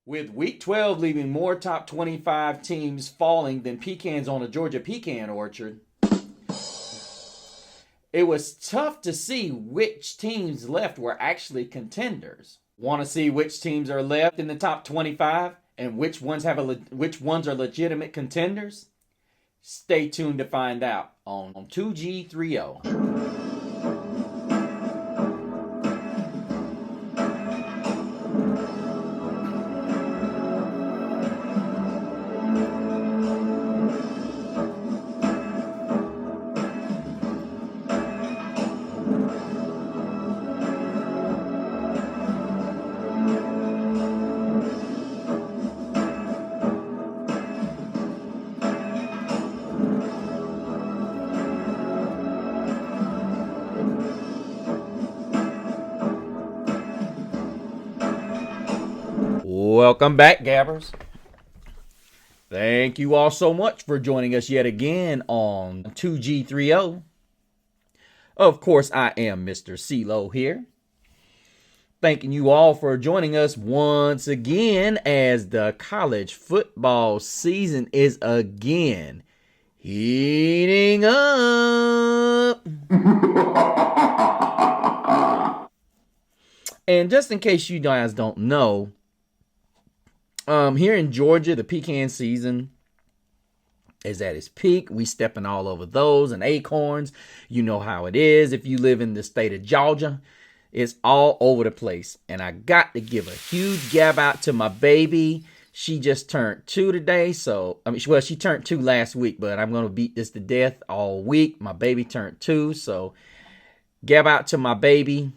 With Week 12 leaving more top 25 teams falling than pecans on a Georgia pecan orchard, it was tough to see which teams left were actually contenders. Want to see which teams are left in the top 25 and which ones are legitimate contenders? Stay tuned to find out on 2G30. Welcome back, Gabbers. Thank you all so much for joining us yet again on 2G30. Of course, I am Mr. CeeLo here. Thanking you all for joining us once again as the college football season is again heating up. And just in case you guys don't know, here in Georgia, the pecan season is at its peak. We stepping all over those and acorns. You know how it is. If you live in the state of Georgia, it's all over the place. And I got to give a huge gab out to my baby. She just turned 2 today. She turned 2 last week, but I'm going to beat this to death all week. My baby turned 2, so gab out to my baby.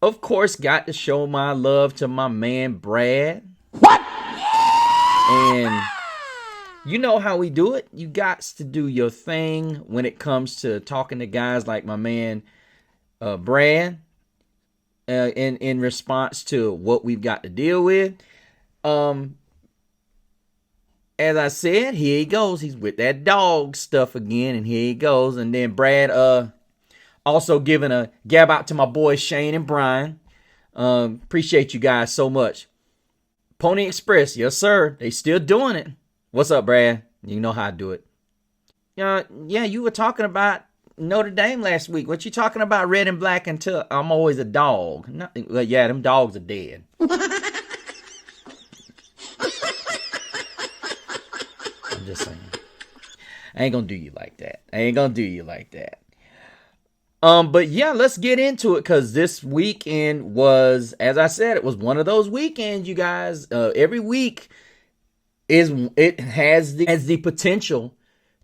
Of course, got to show my love to my man, Brad. What? And you know how we do it. You got to do your thing when it comes to talking to guys like my man, Brad, in response to what we've got to deal with. As I said, here he goes. He's with that dog stuff again, and here he goes. And then Brad, also giving a gab out to my boys Shane and Brian. Appreciate you guys so much. Pony Express, yes sir. They still doing it. What's up, Brad? You know how I do it. Yeah, you were talking about Notre Dame last week. What you talking about? Red and black until I'm always a dog. Yeah, them dogs are dead. I'm just saying. I ain't gonna do you like that. But yeah, let's get into it because this weekend was, as I said, it was one of those weekends, you guys. Every week has the potential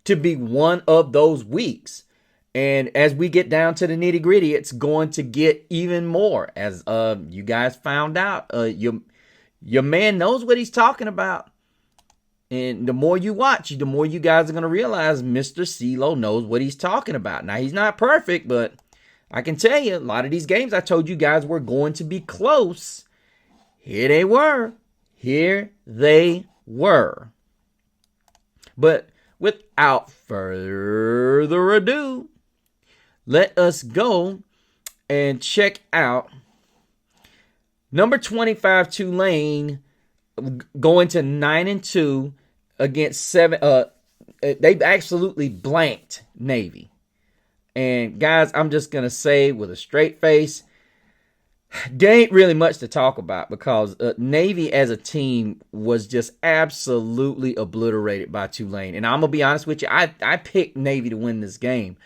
to be one of those weeks. And as we get down to the nitty gritty, it's going to get even more. As you guys found out, your man knows what he's talking about. And the more you watch, the more you guys are going to realize Mr. CeeLo knows what he's talking about. Now, he's not perfect, but I can tell you, a lot of these games I told you guys were going to be close. Here they were. But without further ado, let us go and check out number 25 Tulane going to 9-2 against 7. They've absolutely blanked Navy. And guys, I'm just going to say with a straight face, there ain't really much to talk about because Navy as a team was just absolutely obliterated by Tulane. And I'm going to be honest with you, I picked Navy to win this game.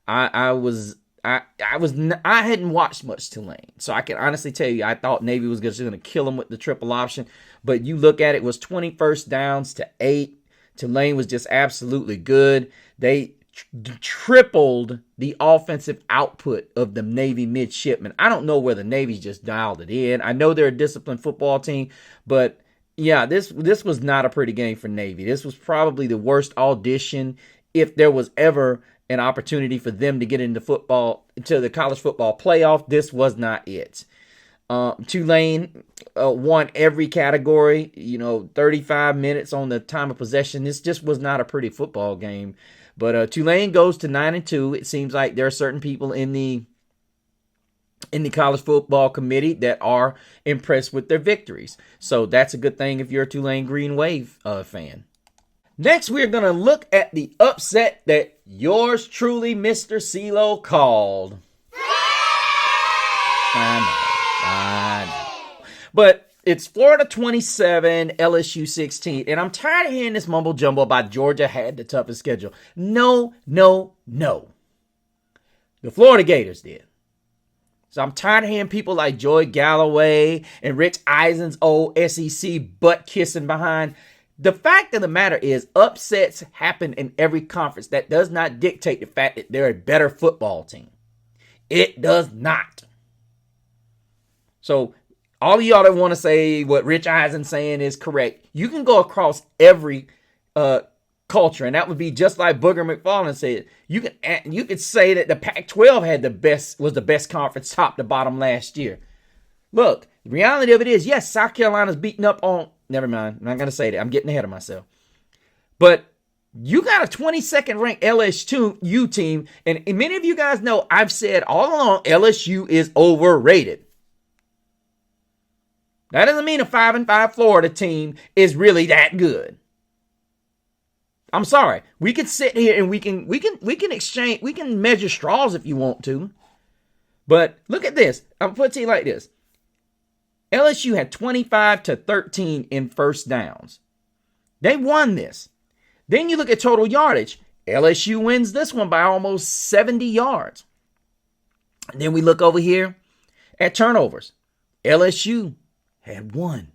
I hadn't watched much Tulane, so I can honestly tell you I thought Navy was just going to kill them with the triple option. But you look at it, was 20 first downs to 8. Tulane was just absolutely good. They tripled the offensive output of the Navy midshipmen. I don't know where the Navy's just dialed it in. I know they're a disciplined football team, but yeah, this was not a pretty game for Navy. This was probably the worst audition if there was ever an opportunity for them to get into the college football playoff. This was not it. Tulane won every category, 35 minutes on the time of possession. This just was not a pretty football game. But Tulane goes to 9-2. It seems like there are certain people in the in the college football committee that are impressed with their victories. So that's a good thing if you're a Tulane Green Wave fan. Next, we're going to look at the upset that yours truly, Mr. CeeLo, called. I know. But it's Florida 27, LSU 16. And I'm tired of hearing this mumble jumble about Georgia had the toughest schedule. No. The Florida Gators did. So I'm tired of hearing people like Joey Galloway and Rich Eisen's old SEC butt kissing behind. The fact of the matter is upsets happen in every conference. That does not dictate the fact that they're a better football team. It does not. So all of y'all that want to say what Rich Eisen's saying is correct, you can go across every culture, and that would be just like Booger McFarland said. You could say that the Pac-12 was the best conference top to bottom last year. Look, the reality of it is, yes, South Carolina's beating up on. Never mind, I'm not gonna say that. I'm getting ahead of myself. But you got a 22nd ranked LSU team, and many of you guys know I've said all along LSU is overrated. That doesn't mean a 5-5 Florida team is really that good. I'm sorry. We can sit here and we can exchange, we can measure straws if you want to. But look at this. I'll put it to you like this. LSU had 25-13 in first downs. They won this. Then you look at total yardage. LSU wins this one by almost 70 yards. Then we look over here at turnovers. LSU had 1.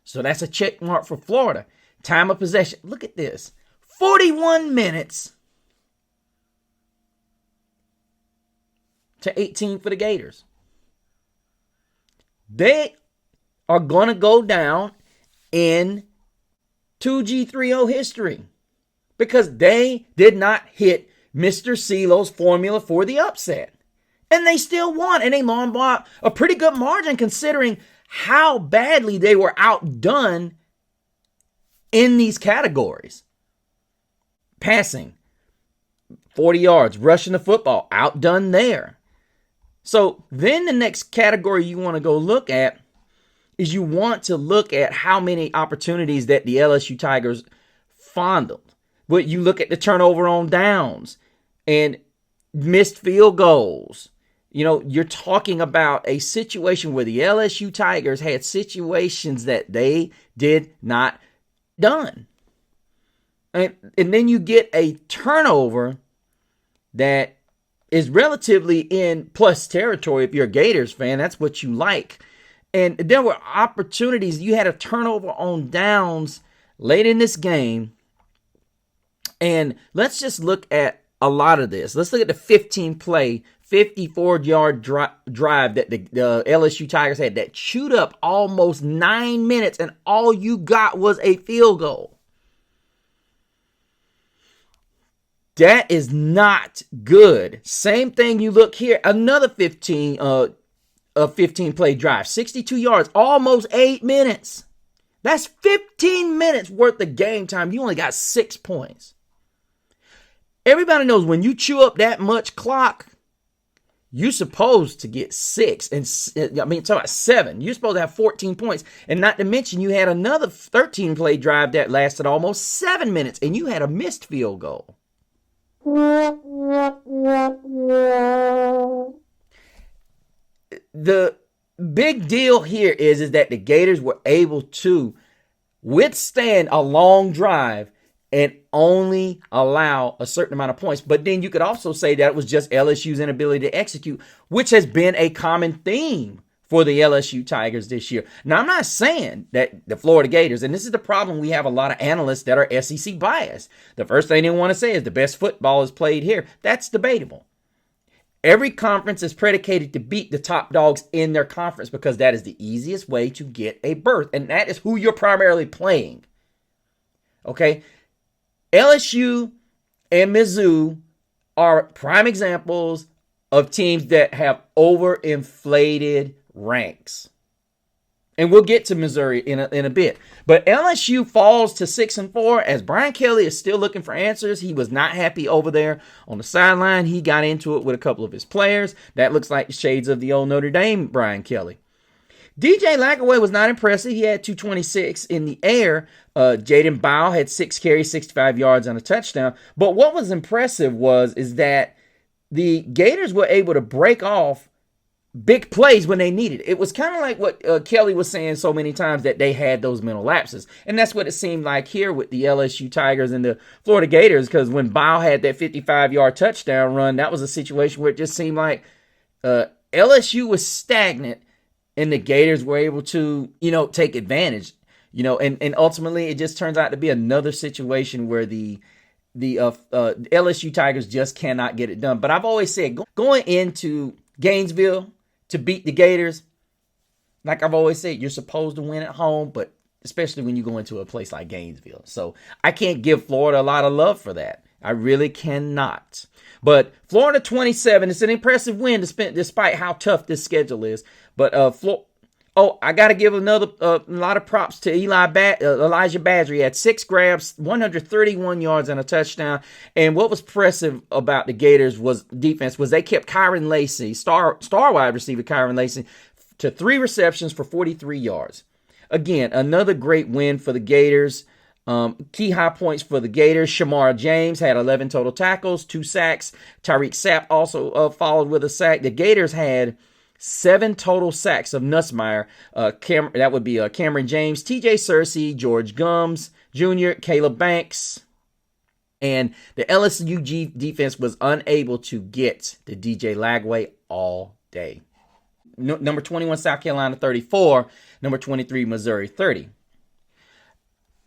So that's a check mark for Florida. Time of possession. Look at this. 41 minutes to 18 for the Gators. They are going to go down in 2G30 history because they did not hit Mr. CeeLo's formula for the upset. And they still won, and they won by a pretty good margin considering how badly they were outdone in these categories. Passing, 40 yards, rushing the football, outdone there. So then the next category you want to go look at is you want to look at how many opportunities that the LSU Tigers fondled. But you look at the turnover on downs and missed field goals. You know, you're talking about a situation where the LSU Tigers had situations that they did not done. And then you get a turnover that is relatively in plus territory. If you're a Gators fan, that's what you like. And there were opportunities. You had a turnover on downs late in this game. And let's just look at a lot of this. Let's look at the 15-play, 54-yard drive that the LSU Tigers had that chewed up almost 9 minutes, and all you got was a field goal. That is not good. Same thing you look here. Another 15-play drive, 62 yards, almost 8 minutes. That's 15 minutes worth of game time. You only got 6 points. Everybody knows when you chew up that much clock, you're supposed to get 6. And talk about 7. You're supposed to have 14 points. And not to mention, you had another 13-play drive that lasted almost 7 minutes, and you had a missed field goal. The big deal here is that the Gators were able to withstand a long drive and only allow a certain amount of points. But then you could also say that it was just LSU's inability to execute, which has been a common theme for the LSU Tigers this year. Now, I'm not saying that the Florida Gators, and this is the problem, we have a lot of analysts that are SEC biased. The first thing they want to say is the best football is played here. That's debatable. Every conference is predicated to beat the top dogs in their conference because that is the easiest way to get a berth, and that is who you're primarily playing. Okay? LSU and Mizzou are prime examples of teams that have overinflated ranks. And we'll get to Missouri in a bit. But LSU falls to 6-4 as Brian Kelly is still looking for answers. He was not happy over there on the sideline. He got into it with a couple of his players. That looks like the shades of the old Notre Dame Brian Kelly. DJ Lagway was not impressive. He had 226 in the air. Jaden Bow had 6 carries, 65 yards, and a touchdown. But what was impressive is that the Gators were able to break off big plays when they needed it. It was kind of like what Kelly was saying so many times, that they had those mental lapses. And that's what it seemed like here with the LSU Tigers and the Florida Gators, because when Bow had that 55-yard touchdown run, that was a situation where it just seemed like LSU was stagnant and the Gators were able to, take advantage, and ultimately it just turns out to be another situation where the LSU Tigers just cannot get it done. But I've always said, going into Gainesville to beat the Gators, like I've always said, you're supposed to win at home, but especially when you go into a place like Gainesville. So I can't give Florida a lot of love for that. I really cannot. But Florida 27, it's an impressive win despite how tough this schedule is. But I got to give another lot of props to Elijah Badger. He had 6 grabs, 131 yards, and a touchdown. And what was impressive about the Gators defense was they kept Kyron Lacy, star wide receiver Kyron Lacy, to 3 receptions for 43 yards. Again, another great win for the Gators. Key high points for the Gators. Shamar James had 11 total tackles, 2 sacks. Tyreek Sapp also followed with a sack. The Gators had 7 total sacks of Nussmeier. That would be Cameron James, TJ Searcy, George Gums Jr., Caleb Banks. And the LSU defense was unable to get the DJ Lagway all day. Number 21, South Carolina 34. Number 23, Missouri 30.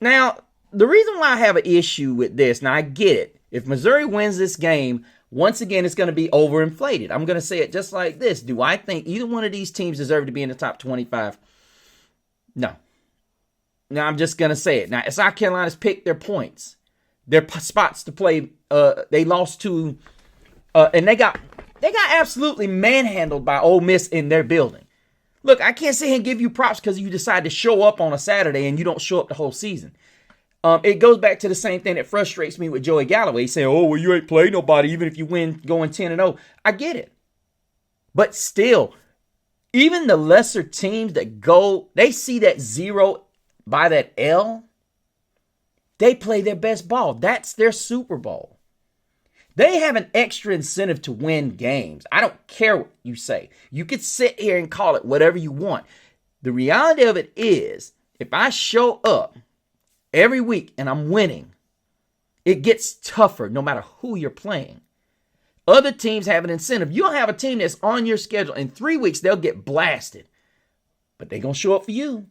Now, the reason why I have an issue with this, now I get it. If Missouri wins this game, once again, it's going to be overinflated. I'm going to say it just like this. Do I think either one of these teams deserve to be in the top 25? No. Now, I'm just going to say it. Now, South Carolina's picked their points, their spots to play. They lost to, and they got absolutely manhandled by Ole Miss in their building. Look, I can't sit here and give you props because you decide to show up on a Saturday and you don't show up the whole season. It goes back to the same thing that frustrates me with Joey Galloway. He's saying, oh, well, you ain't played nobody even if you win going 10-0. I get it. But still, even the lesser teams that they see that 0 by that L, they play their best ball. That's their Super Bowl. They have an extra incentive to win games. I don't care what you say. You could sit here and call it whatever you want. The reality of it is, if I show up every week and I'm winning, it gets tougher no matter who you're playing. Other teams have an incentive. You don't have a team that's on your schedule. In 3 weeks, they'll get blasted. But they're going to show up for you.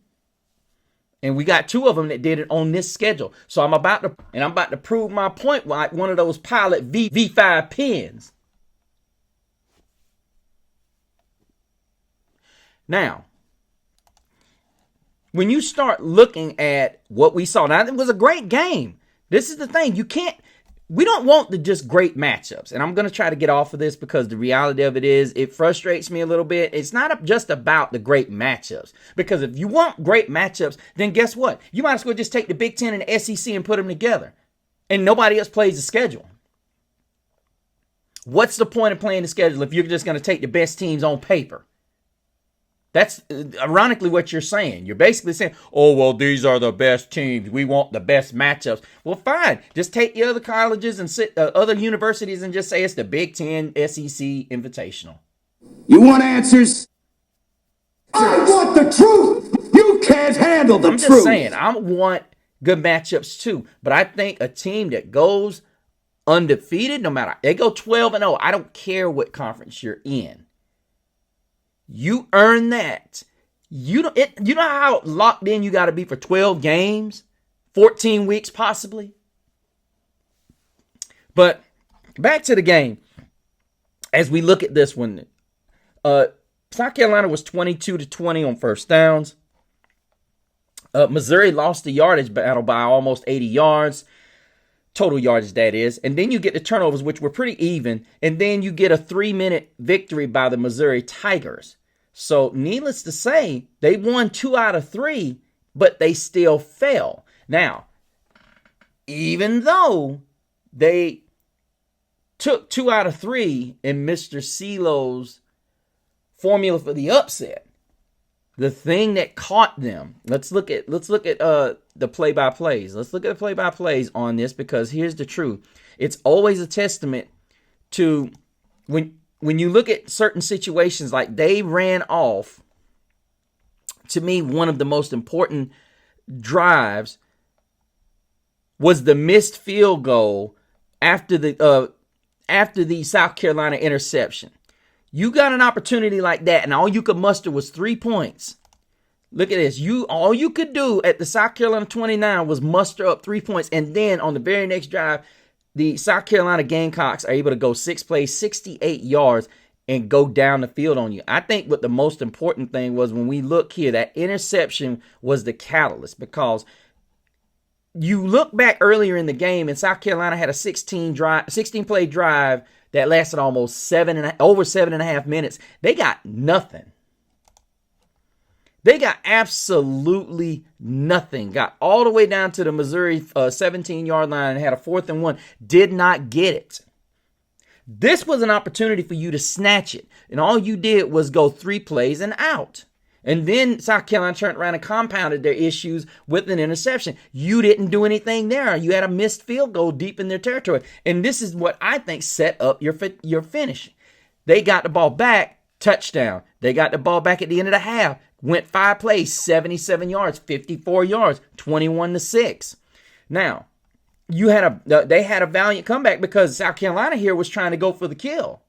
And we got 2 of them that did it on this schedule. So I'm about to prove my point like one of those Pilot V5 pins. Now, when you start looking at what we saw, now it was a great game. This is the thing. We don't want the just great matchups. And I'm going to try to get off of this because the reality of it is it frustrates me a little bit. It's not just about the great matchups. Because if you want great matchups, then guess what? You might as well just take the Big Ten and the SEC and put them together. And nobody else plays the schedule. What's the point of playing the schedule if you're just going to take the best teams on paper? That's ironically what you're saying. You're basically saying, oh, well, these are the best teams. We want the best matchups. Well, fine. Just take the other colleges and other universities and just say it's the Big Ten SEC Invitational. You want answers? I want the truth. You can't handle the truth. I'm just saying, I want good matchups too. But I think a team that goes undefeated, no matter, they go 12-0. I don't care what conference you're in. You earn that. You know how locked in you got to be for 12 games, 14 weeks possibly. But back to the game. As we look at this one, South Carolina was 22-20 on first downs. Missouri lost the yardage battle by almost 80 yards. Total yardage, that is. And then you get the turnovers, which were pretty even. And then you get a 3-minute victory by the Missouri Tigers. So needless to say, they won 2 out of 3, but they still fell. Now, even though they took 2 out of 3 in Mr. CeeLo's formula for the upset, the thing that caught them. Let's look at the play-by-plays. Let's look at the play-by-plays on this, because here's the truth. It's always a testament to when you look at certain situations, like they ran off, to me, one of the most important drives was the missed field goal after the South Carolina interception. You got an opportunity like that, and all you could muster was 3 points. Look at this. All you could do at the South Carolina 29 was muster up 3 points, and then on the very next drive, the South Carolina Gamecocks are able to go 6 plays, 68 yards, and go down the field on you. I think what the most important thing was, when we look here, that interception was the catalyst, because you look back earlier in the game, and South Carolina had a 16-play drive that lasted almost over 7.5 minutes. They got nothing. They got absolutely nothing. Got all the way down to the Missouri 17-yard line and had a 4th and 1. Did not get it. This was an opportunity for you to snatch it. And all you did was go 3 plays and out. And then South Carolina turned around and compounded their issues with an interception. You didn't do anything there. You had a missed field goal deep in their territory. And this is what I think set up your finish. They got the ball back, touchdown. They got the ball back at the end of the half. Went 5 plays, 77 yards, 54 yards, 21-6. Now, they had a valiant comeback, because South Carolina here was trying to go for the kill.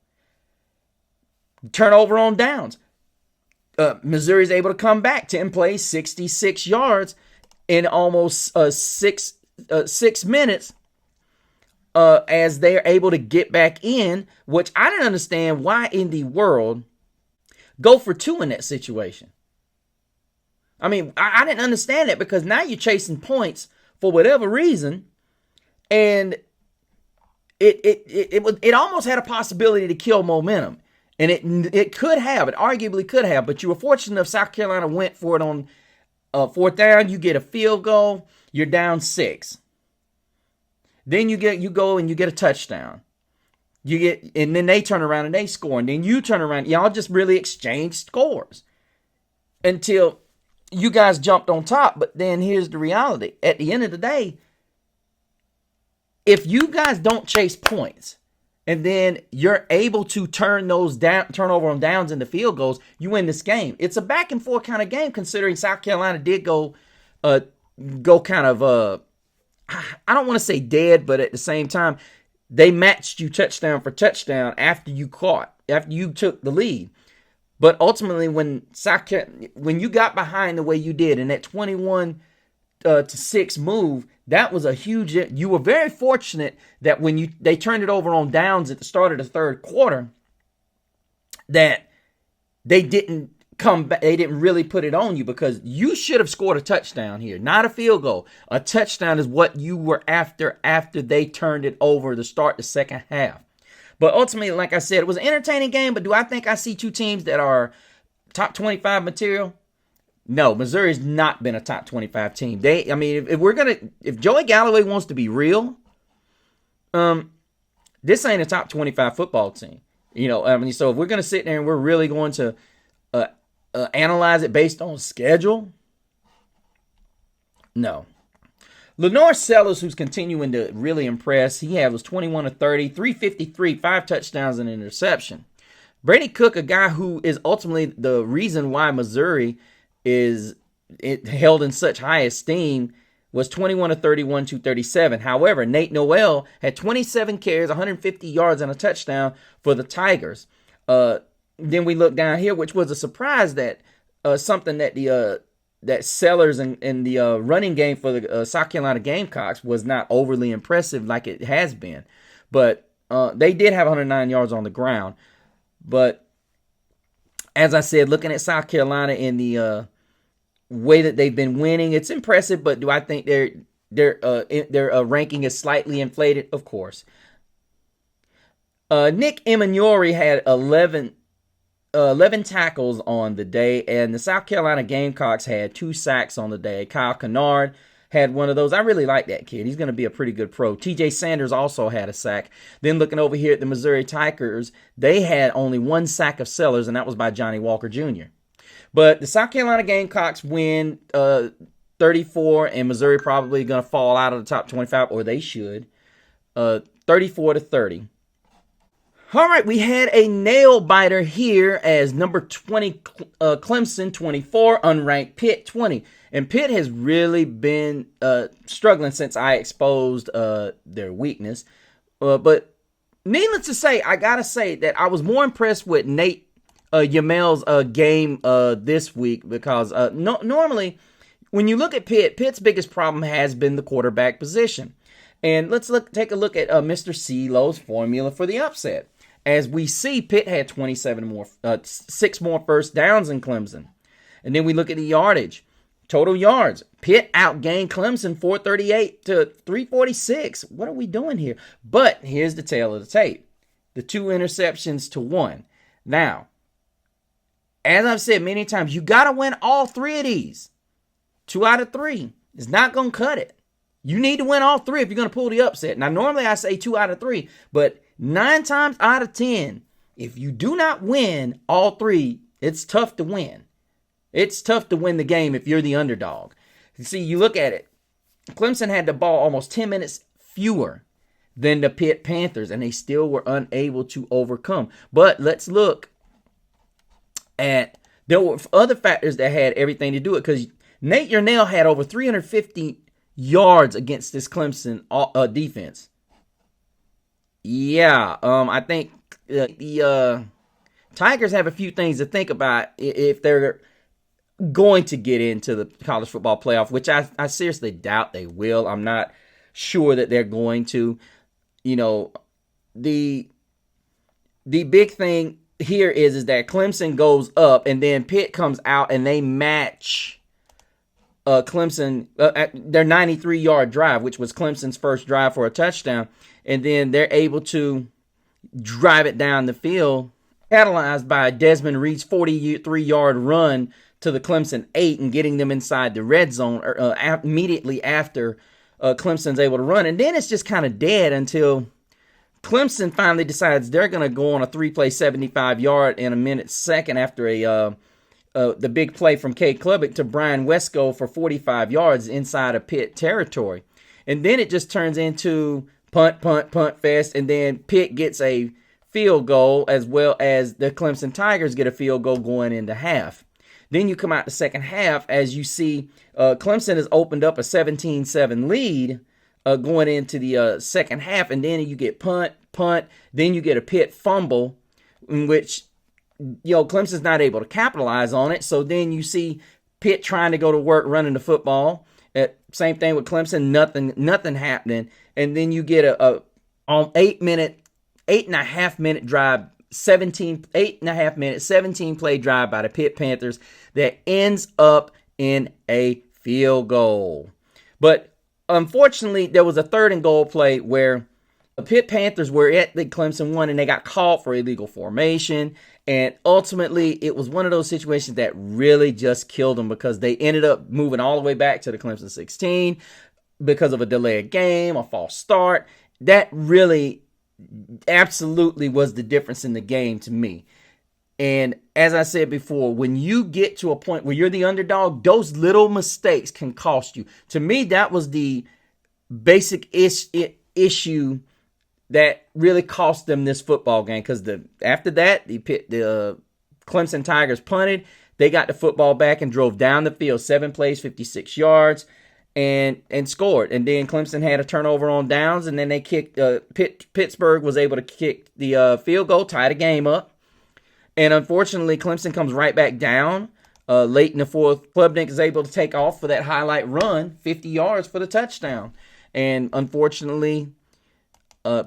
Turnover on downs. Missouri's able to come back 10 plays, 66 yards in almost 6 minutes, as they're able to get back in, which I didn't understand why in the world go for 2 in that situation. I mean, I didn't understand it, because now you're chasing points for whatever reason, and it almost had a possibility to kill momentum. And it arguably could have, but you were fortunate enough South Carolina went for it on 4th down. You get a field goal, you're down 6. Then you go and you get a touchdown. And then they turn around and they score, and then you turn around. Y'all just really exchange scores until you guys jumped on top. But then here's the reality. At the end of the day, if you guys don't chase points, and then you're able to turn turnover on downs into field goals, you win this game. It's a back and forth kind of game, considering South Carolina did go kind of, I don't want to say dead, but at the same time, they matched you touchdown for touchdown after you took the lead. But ultimately, when you got behind the way you did in that 21-6 move, that was a huge. You were very fortunate that when they turned it over on downs at the start of the 3rd quarter, that they didn't come back. They didn't really put it on you, because you should have scored a touchdown here, not a field goal. A touchdown is what you were after they turned it over to start the second half. But ultimately, like I said, it was an entertaining game. But do I think I see 2 teams that are top 25 material? No, Missouri's not been a top 25 team. If Joey Galloway wants to be real, this ain't a top 25 football team. So if we're going to sit there and we're really going to analyze it based on schedule, no. Lenore Sellers, who's continuing to really impress, was 21 of 30, 353, 5 touchdowns and an interception. Brady Cook, a guy who is ultimately the reason why Missouri is held in such high esteem, was 21 of 31, 237. However, Nate Noel had 27 carries, 150 yards, and a touchdown for the Tigers. Then we look down here, which was a surprise, that something that that Sellers and the running game for the South Carolina Gamecocks was not overly impressive like it has been. But they did have 109 yards on the ground. But as I said, looking at South Carolina in the way that they've been winning, it's impressive. But do I think their ranking is slightly inflated? Of course. Nick Emmanuri had 11 11 tackles on the day, and the South Carolina Gamecocks had 2 sacks on the day. Kyle Kennard had one of those. I really like that kid. He's going to be a pretty good pro. TJ Sanders also had a sack. Then looking over here at the Missouri Tigers, they had only 1 sack of Sellers, and that was by Johnny Walker Jr. But the South Carolina Gamecocks win 34, and Missouri probably going to fall out of the top 25, or they should. 34-30. All right, we had a nail biter here as number 20 Clemson 24, unranked Pitt 20. And Pitt has really been struggling since I exposed their weakness. But needless to say, I got to say that I was more impressed with Nate Yamel's game this week because normally when you look at Pitt, Pitt's biggest problem has been the quarterback position. And let's take a look at Mr. CeeLo's formula for the upset. As we see, Pitt had 6 more first downs than Clemson. And then we look at the yardage. Total yards. Pitt outgained Clemson 438 to 346. What are we doing here? But here's the tail of the tape. The 2 interceptions to 1. Now, as I've said many times, you got to win all 3 of these. 2 out of 3 is not going to cut it. You need to win all 3 if you're going to pull the upset. Now, normally I say 2 out of 3, but 9 times out of 10, if you do not win all 3, it's tough to win. It's tough to win the game if you're the underdog. You see, you look at it. Clemson had the ball almost 10 minutes fewer than the Pitt Panthers, and they still were unable to overcome. But let's look at, there were other factors that had everything to do with it, because Nate Yarnell had over 350 yards against this Clemson defense. Yeah, I think the Tigers have a few things to think about if they're going to get into the college football playoff, which I seriously doubt they will. I'm not sure that they're going to. You know, the big thing here is that Clemson goes up and then Pitt comes out and they match Clemson at their 93-yard drive, which was Clemson's first drive for a touchdown, and then they're able to drive it down the field, catalyzed by Desmond Reed's 43-yard run to the Clemson 8 and getting them inside the red zone immediately after Clemson's able to run. And then it's just kind of dead until Clemson finally decides they're going to go on a 3-play 75-yard in a minute second after the big play from Cade Klubnik to Brian Wesco for 45 yards inside of Pitt territory. And then it just turns into punt fest, and then Pitt gets a field goal as well as the Clemson Tigers get a field goal going into half. Then you come out the second half as you see Clemson has opened up a 17-7 lead going into the second half, and then you get punt, then you get a Pitt fumble in which Clemson's not able to capitalize on it. So then you see Pitt trying to go to work running the football. Same thing with Clemson, nothing happening. And then you get a 8.5 minute drive, 8.5 minute, 17 play drive by the Pitt Panthers that ends up in a field goal. But unfortunately, there was a 3rd and goal play where the Pitt Panthers were at the Clemson 1 and they got called for illegal formation. And ultimately, it was one of those situations that really just killed them because they ended up moving all the way back to the Clemson 16 because of a delayed game, a false start. That really absolutely was the difference in the game to me. And as I said before, when you get to a point where you're the underdog, those little mistakes can cost you. To me, that was the basic issue that really cost them this football game, because after that, the Clemson Tigers punted. They got the football back and drove down the field, 7 plays, 56 yards, and scored. And then Clemson had a turnover on downs, and then they kicked. Pittsburgh was able to kick the field goal, tie the game up. And unfortunately, Clemson comes right back down late in the 4th. Klubnik is able to take off for that highlight run, 50 yards for the touchdown. And unfortunately,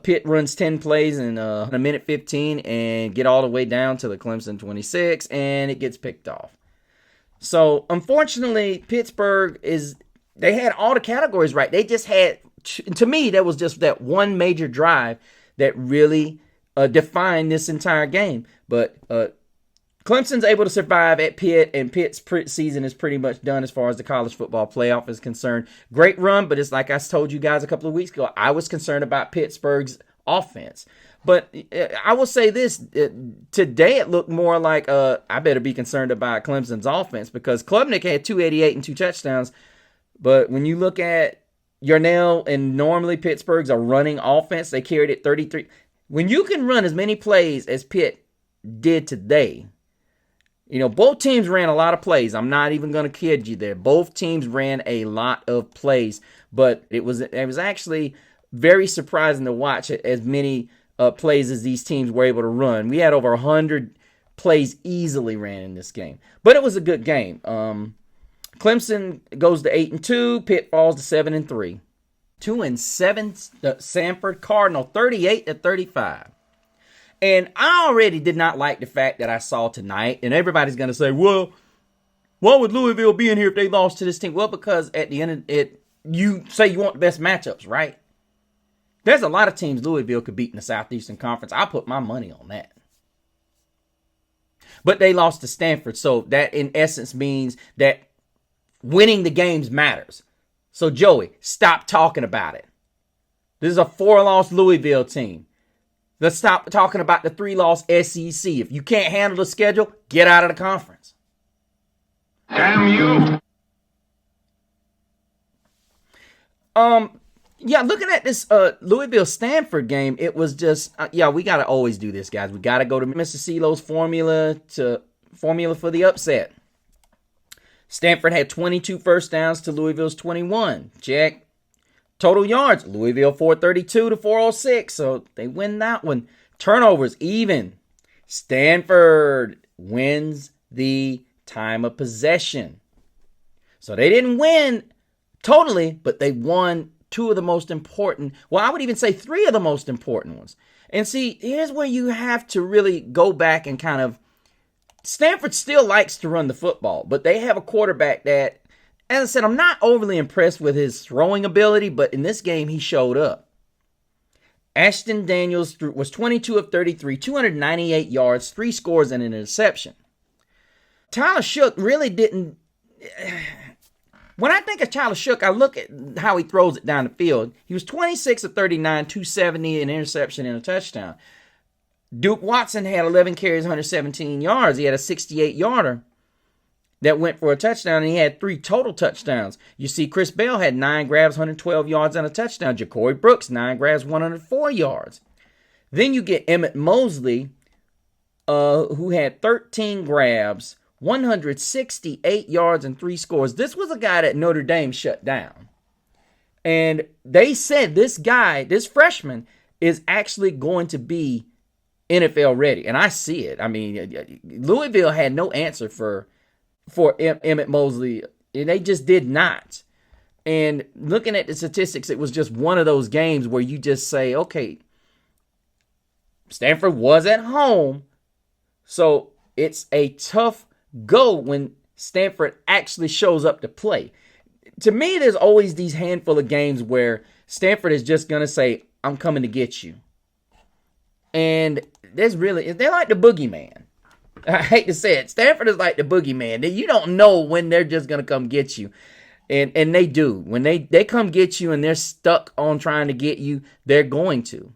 Pitt runs 10 plays in a minute 15 and get all the way down to the Clemson 26, and it gets picked off. So, unfortunately, Pittsburgh they had all the categories right. They just had, to me, that was just that one major drive that really defined this entire game. But Clemson's able to survive at Pitt, and Pitt's season is pretty much done as far as the college football playoff is concerned. Great run, but it's like I told you guys a couple of weeks ago, I was concerned about Pittsburgh's offense. But I will say this, today it looked more like I better be concerned about Clemson's offense, because Klubnik had 288 and 2 touchdowns. But when you look at Yarnell, and normally Pittsburgh's a running offense, they carried it 33. When you can run as many plays as Pitt did today, both teams ran a lot of plays. I'm not even going to kid you there. Both teams ran a lot of plays, but it was actually very surprising to watch as many plays as these teams were able to run. We had over 100 plays easily ran in this game, but it was a good game. Clemson goes to 8-2. Pitt falls to 7-3. 2-7. The Samford Cardinal 38-35. And I already did not like the fact that I saw tonight. And everybody's going to say, well, why would Louisville be in here if they lost to this team? Well, because at the end of it, you say you want the best matchups, right? There's a lot of teams Louisville could beat in the Southeastern Conference. I'll put my money on that. But they lost to Stanford. So that in essence means that winning the games matters. So Joey, stop talking about it. This is a 4-loss Louisville team. Let's stop talking about the 3-loss SEC. If you can't handle the schedule, get out of the conference. Damn you. Yeah, looking at this Louisville-Stanford game, it was just, we got to always do this, guys. We got to go to Mr. CeeLo's formula for the upset. Stanford had 22 first downs to Louisville's 21. Check. Total yards, Louisville 432 to 406, so they win that one. Turnovers, even. Stanford wins the time of possession. So they didn't win totally, but they won 2 of the most important, I would even say 3 of the most important ones. And see, here's where you have to really go back and kind of, Stanford still likes to run the football, but they have a quarterback that, as I said, I'm not overly impressed with his throwing ability, but in this game, he showed up. Ashton Daniels was 22 of 33, 298 yards, 3 scores, and an interception. Tyler Shough really didn't... When I think of Tyler Shough, I look at how he throws it down the field. He was 26 of 39, 270, an interception, and a touchdown. Duke Watson had 11 carries, 117 yards. He had a 68-yarder. That went for a touchdown, and he had 3 total touchdowns. You see, Chris Bell had 9 grabs, 112 yards, and a touchdown. Ja'Cory Brooks, 9 grabs, 104 yards. Then you get Emmett Mosley, who had 13 grabs, 168 yards, and 3 scores. This was a guy that Notre Dame shut down. And they said this guy, this freshman, is actually going to be NFL ready. And I see it. I mean, Louisville had no answer for Emmett Mosley. They just did not. And looking at the statistics, it was just one of those games where you just say, okay, Stanford was at home, so it's a tough go when Stanford actually shows up to play. To me, there's always these handful of games where Stanford is just going to say, I'm coming to get you. And they're like the boogeyman. I hate to say it. Stanford is like the boogeyman. You don't know when they're just going to come get you. And they do. When they come get you and they're stuck on trying to get you, they're going to.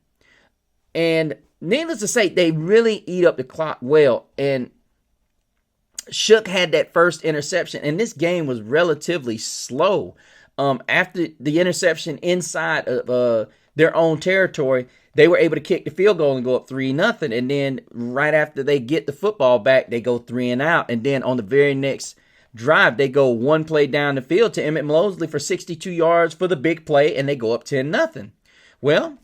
And needless to say, they really eat up the clock well. And Shough had that first interception. And this game was relatively slow. After the interception inside of their own territory, they were able to kick the field goal and go up 3-0. And then right after they get the football back, they go 3 and out. And then on the very next drive, they go one play down the field to Emmett Mosley for 62 yards for the big play, and they go up 10-0. Well,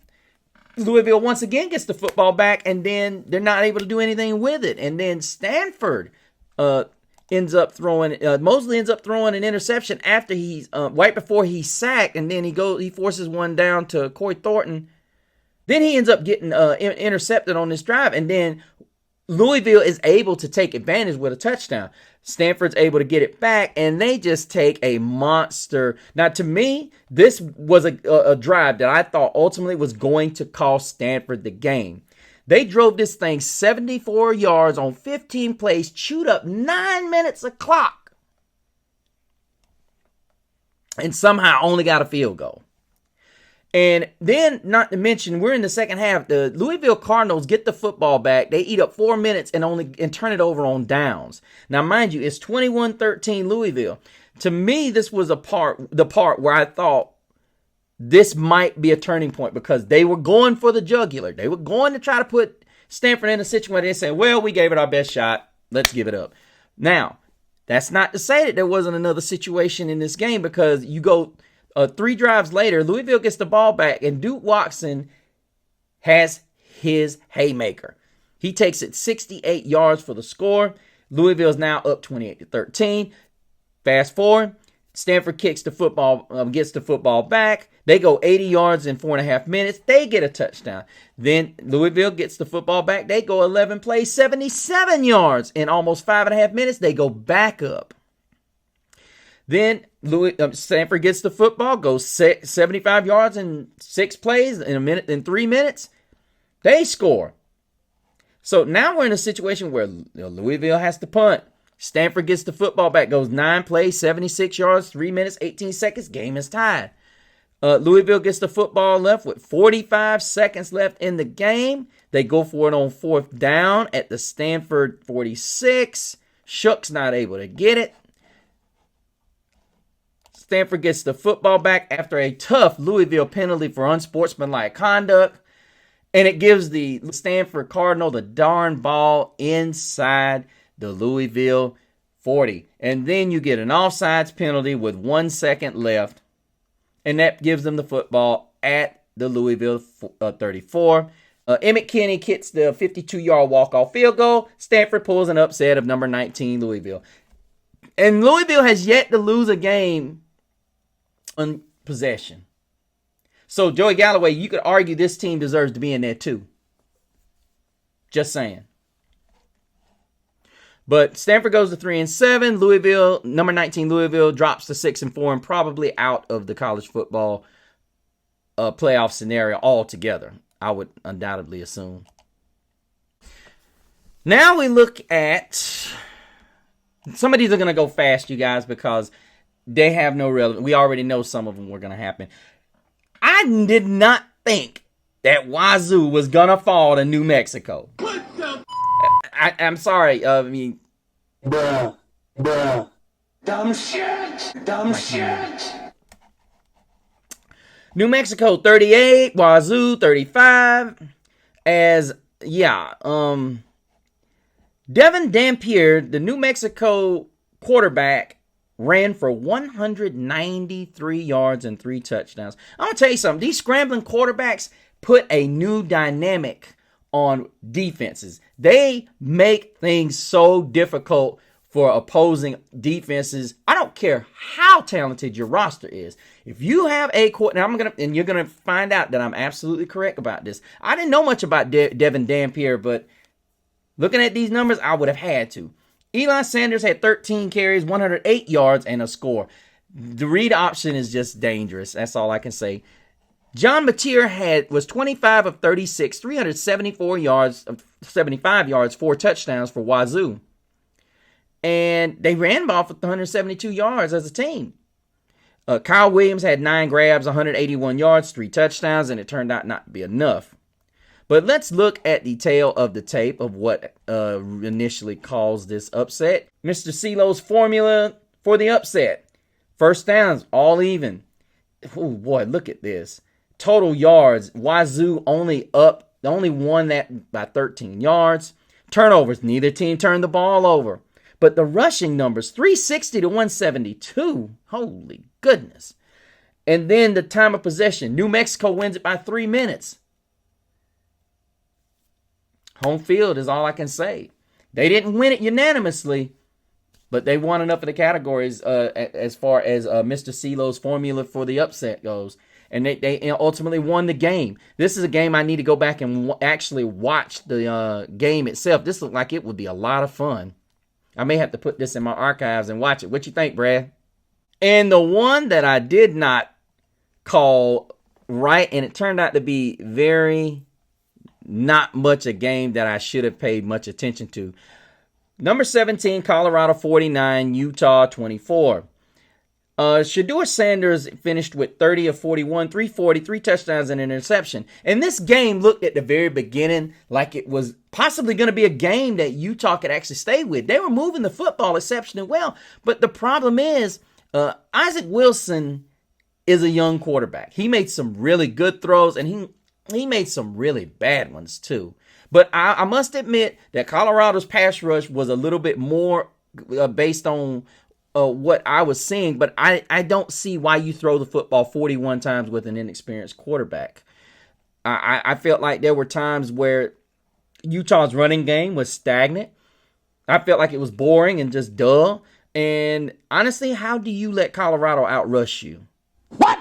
Louisville once again gets the football back, and then they're not able to do anything with it. And then Stanford ends up throwing, Mosley ends up throwing an interception after he's, right before he's sacked, and then he forces one down to Corey Thornton. Then he ends up getting intercepted on this drive, and then Louisville is able to take advantage with a touchdown. Stanford's able to get it back, and they just take a monster. Now, to me, this was a drive that I thought ultimately was going to cost Stanford the game. They drove this thing 74 yards on 15 plays, chewed up 9 minutes of clock, and somehow only got a field goal. And then, not to mention, we're in the second half. The Louisville Cardinals get the football back. They eat up 4 minutes and turn it over on downs. Now, mind you, it's 21-13 Louisville. To me, this was the part where I thought this might be a turning point, because they were going for the jugular. They were going to try to put Stanford in a situation where they said, well, we gave it our best shot. Let's give it up. Now, that's not to say that there wasn't another situation in this game, because you go 3 drives later, Louisville gets the ball back, and Duke Watson has his haymaker. He takes it 68 yards for the score. Louisville is now up 28-13. Fast forward, Stanford gets the football back. They go 80 yards in 4.5 minutes. They get a touchdown. Then Louisville gets the football back. They go 11 plays, 77 yards in almost 5.5 minutes. They go back up. Then Stanford gets the football, goes 75 yards in 6 plays in 3 minutes. They score. So now we're in a situation where Louisville has to punt. Stanford gets the football back, goes 9 plays, 76 yards, 3 minutes, 18 seconds. Game is tied. Louisville gets the football left with 45 seconds left in the game. They go for it on 4th down at the Stanford 46. Shook's not able to get it. Stanford gets the football back after a tough Louisville penalty for unsportsmanlike conduct. And it gives the Stanford Cardinal the darn ball inside the Louisville 40. And then you get an offsides penalty with 1 second left. And that gives them the football at the Louisville 34. Emmett Kinney hits the 52-yard walk-off field goal. Stanford pulls an upset of number 19, Louisville. And Louisville has yet to lose a game on possession. So, Joey Galloway, you could argue this team deserves to be in there too. Just saying. But Stanford goes to 3-7. Louisville, number 19 Louisville, drops to 6-4 and probably out of the college football playoff scenario altogether, I would undoubtedly assume. Now we look at, some of these are going to go fast, you guys, because they have no relevance. We already know some of them were going to happen. I did not think that Wazoo was going to fall to New Mexico. I'm sorry. I mean, Bruh. Dumb shit. New Mexico 38, Wazoo 35. Devin Dampier, the New Mexico quarterback, ran for 193 yards and 3 touchdowns. I'm going to tell you something. These scrambling quarterbacks put a new dynamic on defenses. They make things so difficult for opposing defenses. I don't care how talented your roster is. If you have a quarterback, and you're gonna find out that I'm absolutely correct about this. I didn't know much about Devin Dampier, but looking at these numbers, I would have had to. Eli Sanders had 13 carries, 108 yards, and a score. The read option is just dangerous. That's all I can say. John Mateer was 25 of 36, 374 yards, 75 yards, 4 touchdowns for Wazoo. And they ran ball for 172 yards as a team. Kyle Williams had 9 grabs, 181 yards, 3 touchdowns, and it turned out not to be enough. But let's look at the tail of the tape of what initially caused this upset. Mr. CeeLo's formula for the upset. First downs, all even. Oh boy, look at this. Total yards, Wazoo only won that by 13 yards. Turnovers, neither team turned the ball over. But the rushing numbers, 360 to 172. Holy goodness. And then the time of possession, New Mexico wins it by 3 minutes. Home field is all I can say. They didn't win it unanimously, but they won enough of the categories as far as Mr. CeeLo's formula for the upset goes. And they ultimately won the game. This is a game I need to go back and actually watch the game itself. This looked like it would be a lot of fun. I may have to put this in my archives and watch it. What you think, Brad? And the one that I did not call right, and it turned out to be very not much a game that I should have paid much attention to. Number 17, Colorado 49, Utah 24. Shedeur Sanders finished with 30 of 41, 340, 3 touchdowns and an interception. And this game looked at the very beginning like it was possibly going to be a game that Utah could actually stay with. They were moving the football exceptionally well. But the problem is, Isaac Wilson is a young quarterback. He made some really good throws, and he made some really bad ones too. But I must admit that Colorado's pass rush was a little bit more based on what I was seeing, but I don't see why you throw the football 41 times with an inexperienced quarterback. I felt like there were times where Utah's running game was stagnant. I felt like it was boring and just dull. And honestly, how do you let Colorado outrush you? What?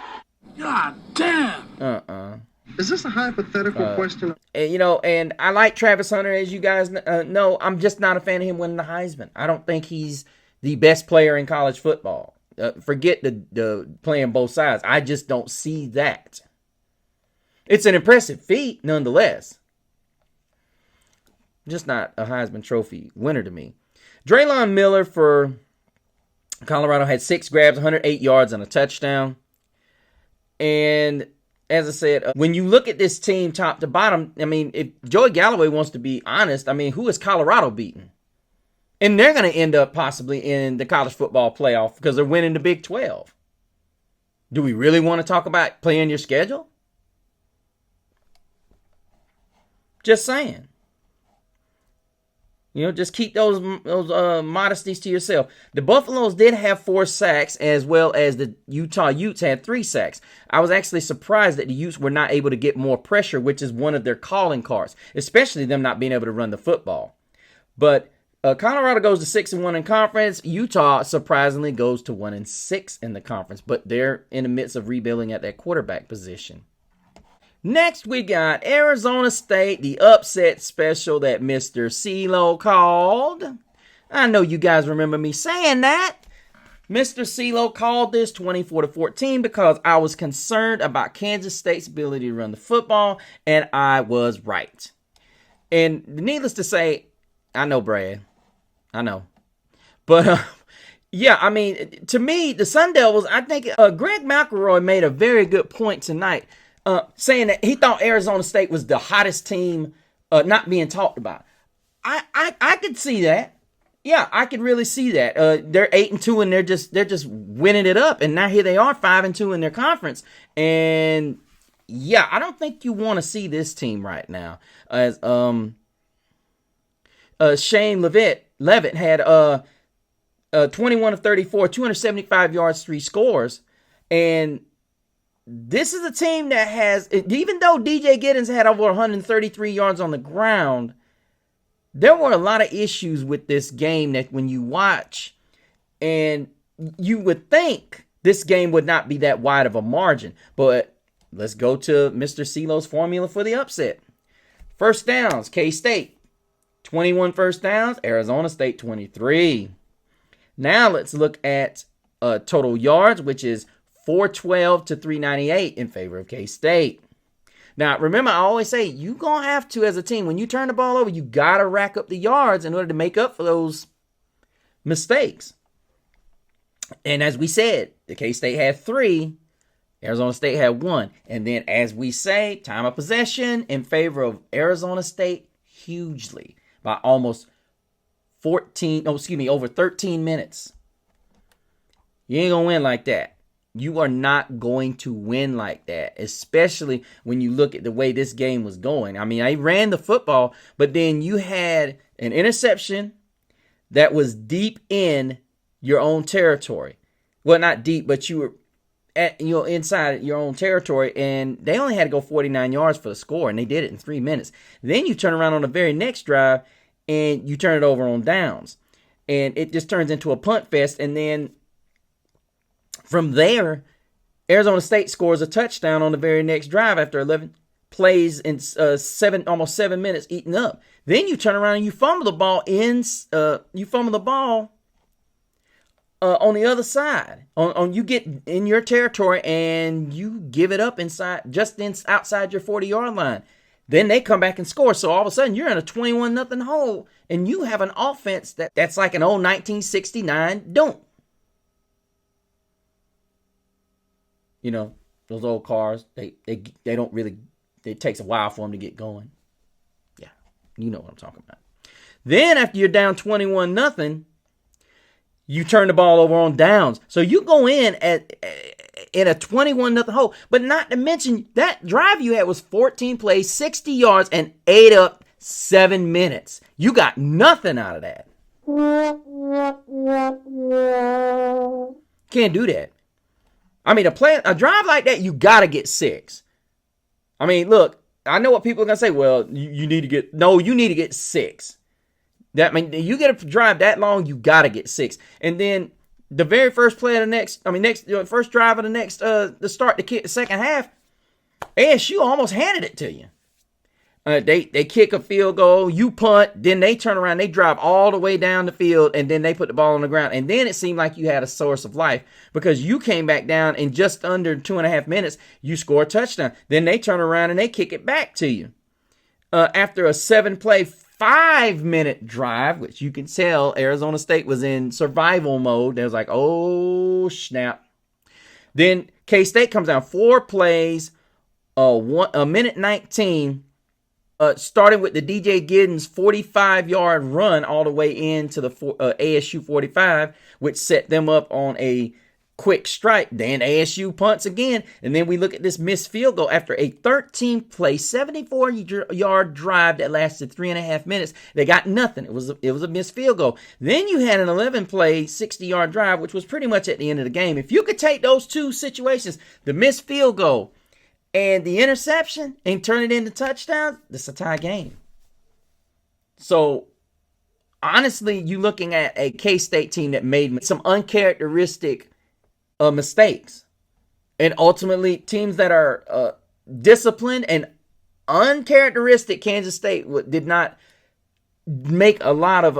God damn! Is this a hypothetical question? And I like Travis Hunter, as you guys know. I'm just not a fan of him winning the Heisman. I don't think he's the best player in college football. Forget the playing both sides. I just don't see that. It's an impressive feat, nonetheless. Just not a Heisman Trophy winner to me. Draylon Miller for Colorado had 6 grabs, 108 yards, and a touchdown. And as I said, when you look at this team top to bottom, I mean, if Joey Galloway wants to be honest, I mean, who is Colorado beating? And they're going to end up possibly in the college football playoff because they're winning the Big 12. Do we really want to talk about playing your schedule? Just saying. Just keep those modesties to yourself. The Buffaloes did have 4 sacks, as well as the Utah Utes had 3 sacks. I was actually surprised that the Utes were not able to get more pressure, which is one of their calling cards, especially them not being able to run the football. But Colorado goes to 6-1 in conference. Utah surprisingly goes to 1-6 in the conference, but they're in the midst of rebuilding at that quarterback position. Next, we got Arizona State, the upset special that Mr. CeeLo called. I know you guys remember me saying that. Mr. CeeLo called this 24-14 because I was concerned about Kansas State's ability to run the football, and I was right. And needless to say, I know, Brad. I know. But, yeah, I mean, to me, the Sun Devils, I think Greg McElroy made a very good point tonight. Saying that he thought Arizona State was the hottest team not being talked about. I could see that. Yeah, I could really see that. They're 8-2 and they're just winning it up, and now here they are 5-2 in their conference. And yeah, I don't think you want to see this team right now. As Shane Levitt had 21 of 34, 275 yards, 3 scores, and this is a team that has, even though DJ Giddens had over 133 yards on the ground, there were a lot of issues with this game that when you watch, and you would think this game would not be that wide of a margin. But let's go to Mr. CeeLo's formula for the upset. First downs, K-State, 21 first downs, Arizona State 23. Now let's look at total yards, which is 412 to 398 in favor of K-State. Now, remember, I always say, you're going to have to, as a team, when you turn the ball over, you got to rack up the yards in order to make up for those mistakes. And as we said, the K-State had 3, Arizona State had 1. And then, as we say, time of possession in favor of Arizona State hugely by almost over 13 minutes. You ain't going to win like that. You are not going to win like that, especially when you look at the way this game was going. I mean, I ran the football, but then you had an interception that was deep in your own territory. Well, not deep, but you were inside your own territory, and they only had to go 49 yards for the score, and they did it in 3 minutes. Then you turn around on the very next drive, and you turn it over on downs, and it just turns into a punt fest, and then from there, Arizona State scores a touchdown on the very next drive after 11 plays in almost 7 minutes eaten up. Then you turn around and you fumble the ball on the other side. You get in your territory and you give it up outside your 40-yard line. Then they come back and score. So all of a sudden you're in a 21-0 hole, and you have an offense that's like an old 1969 don't. You know, those old cars, they don't really, it takes a while for them to get going. Yeah, you know what I'm talking about. Then after you're down 21-0, you turn the ball over on downs. So you go in in a 21-0 hole. But not to mention, that drive you had was 14 plays, 60 yards, and ate up 7 minutes. You got nothing out of that. Can't do that. I mean, a drive like that, you got to get 6. I mean, look, I know what people are going to say. Well, you need to get 6. That you get a drive that long, you got to get 6. And then the very first play of the first drive of the start the second half, ASU almost handed it to you. They kick a field goal, you punt, then they turn around, they drive all the way down the field, and then they put the ball on the ground. And then it seemed like you had a source of life because you came back down in just under 2.5 minutes, you score a touchdown. Then they turn around and they kick it back to you. After a 7-play, 5-minute drive, which you can tell Arizona State was in survival mode. They was like, oh, snap. Then K-State comes down 4 plays, a minute 19, starting with the DJ Giddens 45-yard run all the way into the ASU 45, which set them up on a quick strike. Then ASU punts again, and then we look at this missed field goal after a 13-play, 74-yard drive that lasted 3.5 minutes. They got nothing. It was a missed field goal. Then you had an 11-play, 60-yard drive, which was pretty much at the end of the game. If you could take those two situations, the missed field goal and the interception, and turn it into touchdowns, it's a tie game. So honestly, you looking at a K-State team that made some uncharacteristic mistakes, and ultimately teams that are disciplined and uncharacteristic. Kansas State did not make a lot of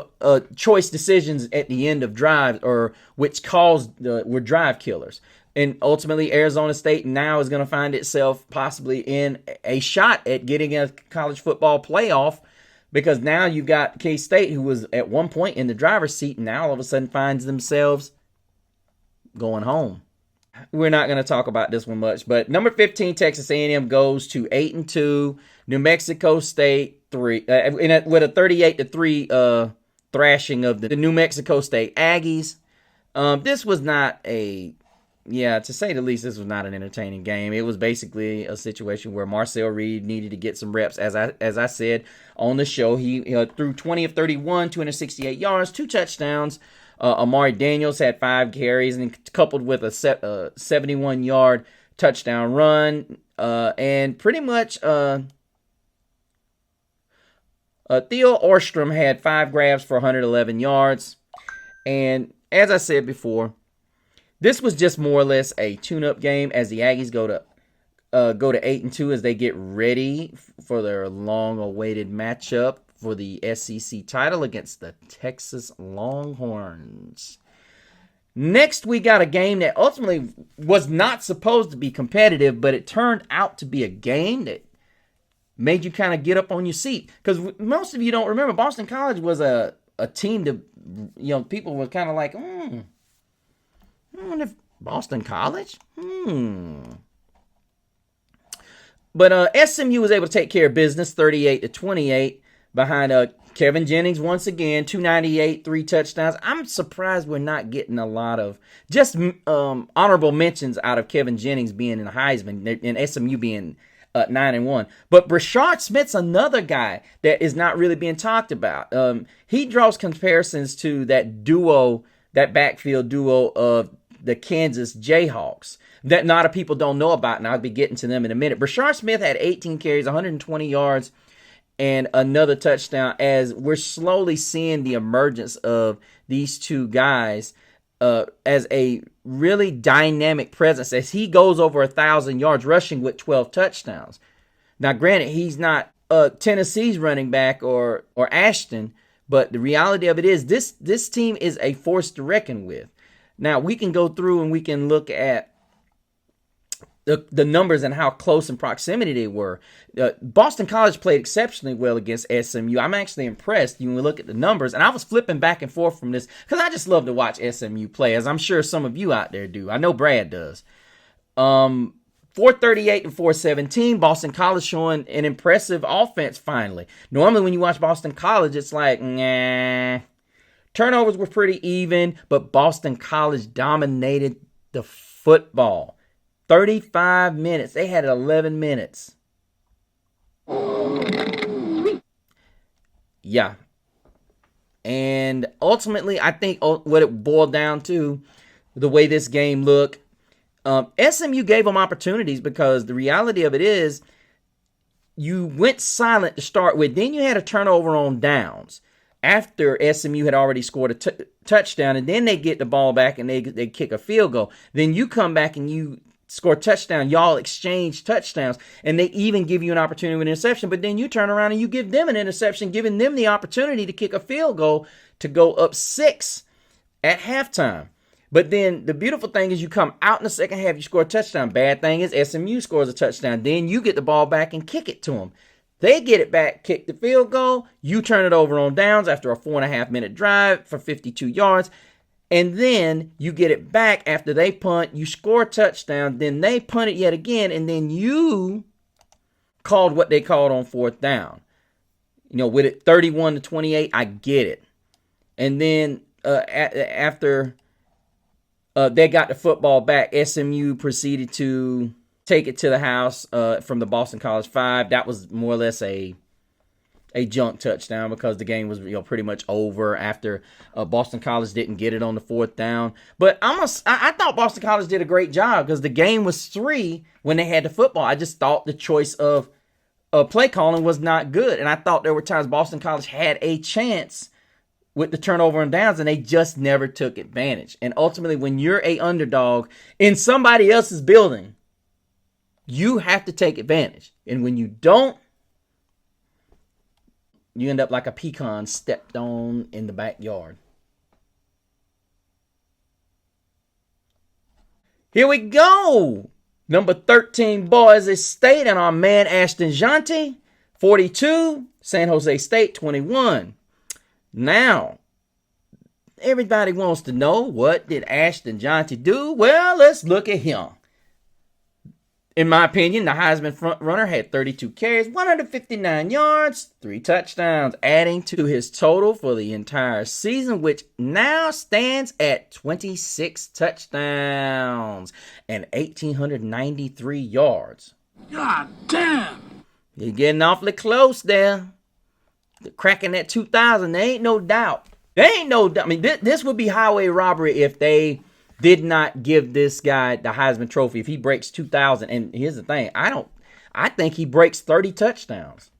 choice decisions at the end of drives, or which were drive killers. And ultimately, Arizona State now is going to find itself possibly in a shot at getting a college football playoff, because now you've got K-State, who was at one point in the driver's seat, and now all of a sudden finds themselves going home. We're not going to talk about this one much, but number 15 Texas A&M goes to 8-2. New Mexico State 3 with a 38-3 thrashing of the New Mexico State Aggies. This was not to say the least, this was not an entertaining game. It was basically a situation where Marcel Reed needed to get some reps. As I said on the show, he threw 20 of 31, 268 yards, 2 touchdowns. Amari Daniels had 5 carries, and coupled with a 71-yard touchdown run. And pretty much Theo Orstrom had 5 grabs for 111 yards. And as I said before, this was just more or less a tune-up game as the Aggies go to 8-2 as they get ready for their long-awaited matchup for the SEC title against the Texas Longhorns. Next, we got a game that ultimately was not supposed to be competitive, but it turned out to be a game that made you kind of get up on your seat. Because most of you don't remember, Boston College was a team that, people were kind of like, I wonder if Boston College? But SMU was able to take care of business, 38-28. Behind Kevin Jennings once again, 298, 3 touchdowns. I'm surprised we're not getting a lot of just honorable mentions out of Kevin Jennings being in the Heisman and SMU being 9-1. But Brashard Smith's another guy that is not really being talked about. He draws comparisons to that backfield duo of the Kansas Jayhawks that a lot of people don't know about, and I'll be getting to them in a minute. Brashard Smith had 18 carries, 120 yards, and another touchdown, as we're slowly seeing the emergence of these two guys as a really dynamic presence as he goes over 1,000 yards rushing with 12 touchdowns. Now, granted, he's not Tennessee's running back or Ashton, but the reality of it is this team is a force to reckon with. Now, we can go through and we can look at the numbers and how close in proximity they were. Boston College played exceptionally well against SMU. I'm actually impressed when we look at the numbers. And I was flipping back and forth from this because I just love to watch SMU play, as I'm sure some of you out there do. I know Brad does. 438 and 417. Boston College showing an impressive offense finally. Normally when you watch Boston College, it's like, nah. Turnovers were pretty even, but Boston College dominated the football. 35 minutes. They had 11 minutes. Yeah. And ultimately, I think what it boiled down to, the way this game looked, SMU gave them opportunities because the reality of it is you went silent to start with. Then you had a turnover on downs after SMU had already scored a touchdown, and then they get the ball back and they kick a field goal. Then you come back and you score a touchdown. Y'all exchange touchdowns, and they even give you an opportunity with an interception, but then you turn around and you give them an interception, giving them the opportunity to kick a field goal to go up 6 at halftime. But then the beautiful thing is you come out in the second half, you score a touchdown. Bad thing is SMU scores a touchdown. Then you get the ball back and kick it to them. They get it back, kick the field goal. You turn it over on downs after a 4.5-minute drive for 52 yards. And then you get it back after they punt. You score a touchdown. Then they punt it yet again. And then you called what they called on 4th down. You know, with it 31-28, I get it. And then after they got the football back, SMU proceeded to take it to the house from the Boston College 5. That was more or less a junk touchdown because the game was pretty much over after Boston College didn't get it on the 4th down. But I thought Boston College did a great job because the game was 3 when they had the football. I just thought the choice of play calling was not good. And I thought there were times Boston College had a chance with the turnover and downs, and they just never took advantage. And ultimately, when you're a underdog in somebody else's building, you have to take advantage. And when you don't, you end up like a pecan stepped on in the backyard. Here we go. Number 13, Boise State, and our man Ashton Jeanty, 42. San Jose State, 21. Now, everybody wants to know, what did Ashton Jeanty do? Well, let's look at him. In my opinion, the Heisman front runner had 32 carries, 159 yards, 3 touchdowns, adding to his total for the entire season, which now stands at 26 touchdowns and 1,893 yards. God damn! You're getting awfully close there. They're cracking that 2,000. There ain't no doubt. I mean, this would be highway robbery if they did not give this guy the Heisman Trophy. If he breaks 2,000, and here's the thing, I think he breaks 30 touchdowns.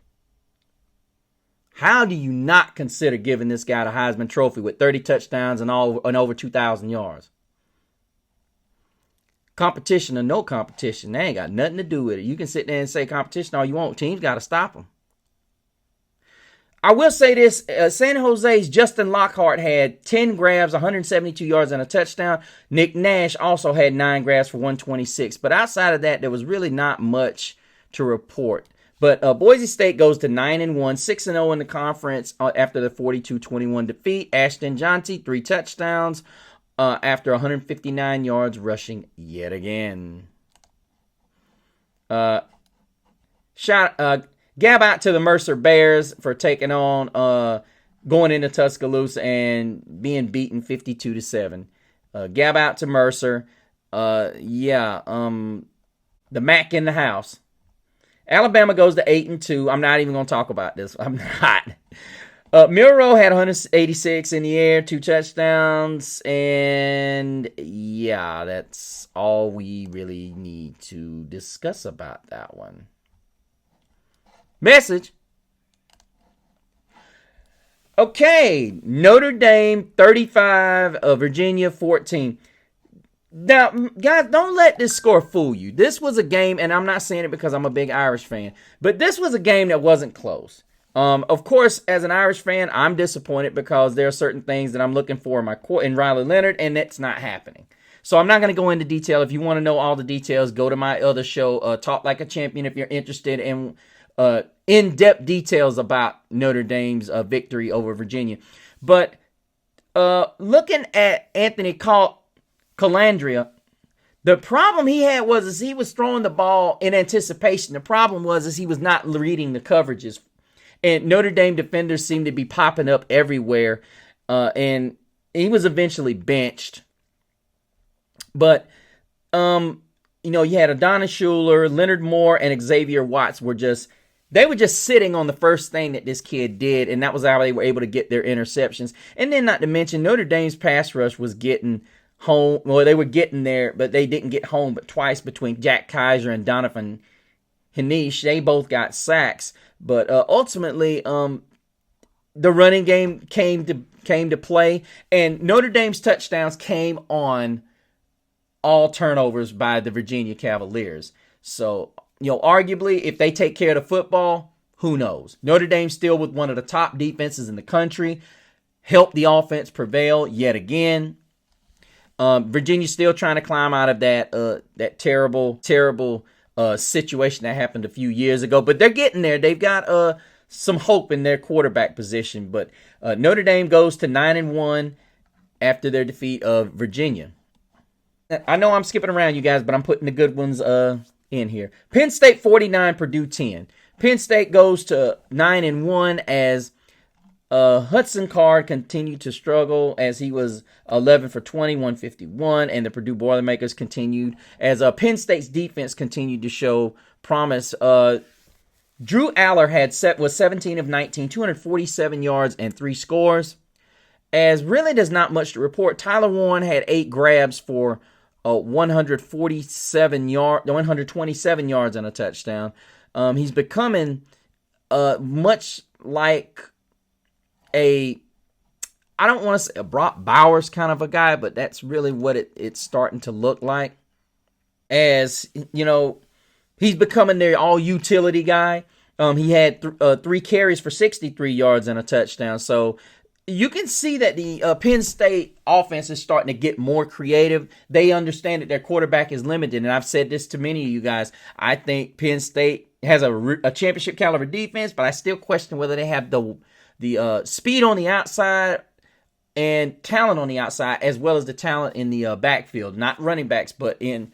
How do you not consider giving this guy the Heisman Trophy with 30 touchdowns and over 2,000 yards? Competition or no competition, they ain't got nothing to do with it. You can sit there and say competition all you want. Teams got to stop them. I will say this, San Jose's Justin Lockhart had 10 grabs, 172 yards, and a touchdown. Nick Nash also had 9 grabs for 126. But outside of that, there was really not much to report. But Boise State goes to 9-1, 6-0 in the conference after the 42-21 defeat. Ashton Jeanty, 3 touchdowns after 159 yards rushing yet again. Gab out to the Mercer Bears for taking on, going into Tuscaloosa and being beaten 52-7. Gab out to Mercer. The Mac in the house. Alabama goes to 8-2. I'm not even going to talk about this. I'm not. Milroe had 186 in the air, 2 touchdowns, and yeah, that's all we really need to discuss about that one. Message. Okay, Notre Dame 35, Virginia 14. Now, guys, don't let this score fool you. This was a game, and I'm not saying it because I'm a big Irish fan, but this was a game that wasn't close. Of course, as an Irish fan, I'm disappointed because there are certain things that I'm looking for in Riley Leonard, and that's not happening. So I'm not going to go into detail. If you want to know all the details, go to my other show, Talk Like a Champion, if you're interested in in-depth details about Notre Dame's victory over Virginia. But looking at Anthony Colandrea, the problem he had was he was throwing the ball in anticipation. The problem was he was not reading the coverages. And Notre Dame defenders seemed to be popping up everywhere. And he was eventually benched. But, you had Adonis Schuler, Leonard Moore, and Xavier Watts were just sitting on the first thing that this kid did, and that was how they were able to get their interceptions. And then not to mention, Notre Dame's pass rush was getting home. Well, they were getting there, but they didn't get home but twice between Jack Kaiser and Donovan Hanish. They both got sacks. But ultimately, the running game came to play, and Notre Dame's touchdowns came on all turnovers by the Virginia Cavaliers. So, arguably, if they take care of the football, who knows? Notre Dame still with one of the top defenses in the country, helped the offense prevail yet again. Virginia's still trying to climb out of that terrible situation that happened a few years ago, but they're getting there. They've got some hope in their quarterback position, but Notre Dame goes to 9-1 after their defeat of Virginia. I know I'm skipping around, you guys, but I'm putting the good ones in here. Penn State 49, Purdue 10. Penn State goes to 9-1 as Hudson Card continued to struggle as he was 11 for 20, 151, and the Purdue Boilermakers continued as Penn State's defense continued to show promise. Drew Aller was 17 of 19, 247 yards and 3 scores. As really there's not much to report. Tyler Warren had 8 grabs for 127 yards and a touchdown. He's becoming much like I don't want to say a Brock Bowers kind of a guy, but that's really what it's starting to look like. As, he's becoming their all-utility guy. He had 3 carries for 63 yards and a touchdown. So you can see that the Penn State offense is starting to get more creative. They understand that their quarterback is limited, and I've said this to many of you guys. I think Penn State has a championship caliber defense, but I still question whether they have the speed on the outside and talent on the outside, as well as the talent in the backfield, not running backs, but in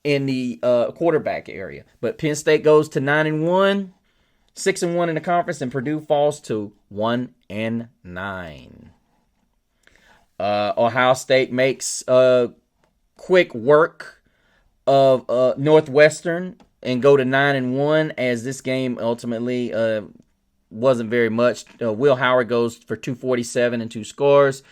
the quarterback area. But Penn State goes to 9-1, 6-1 in the conference, and Purdue falls to 1-9. Ohio State makes quick work of Northwestern and go to 9-1, as this game ultimately wasn't very much. Will Howard goes for 247 and 2 scores.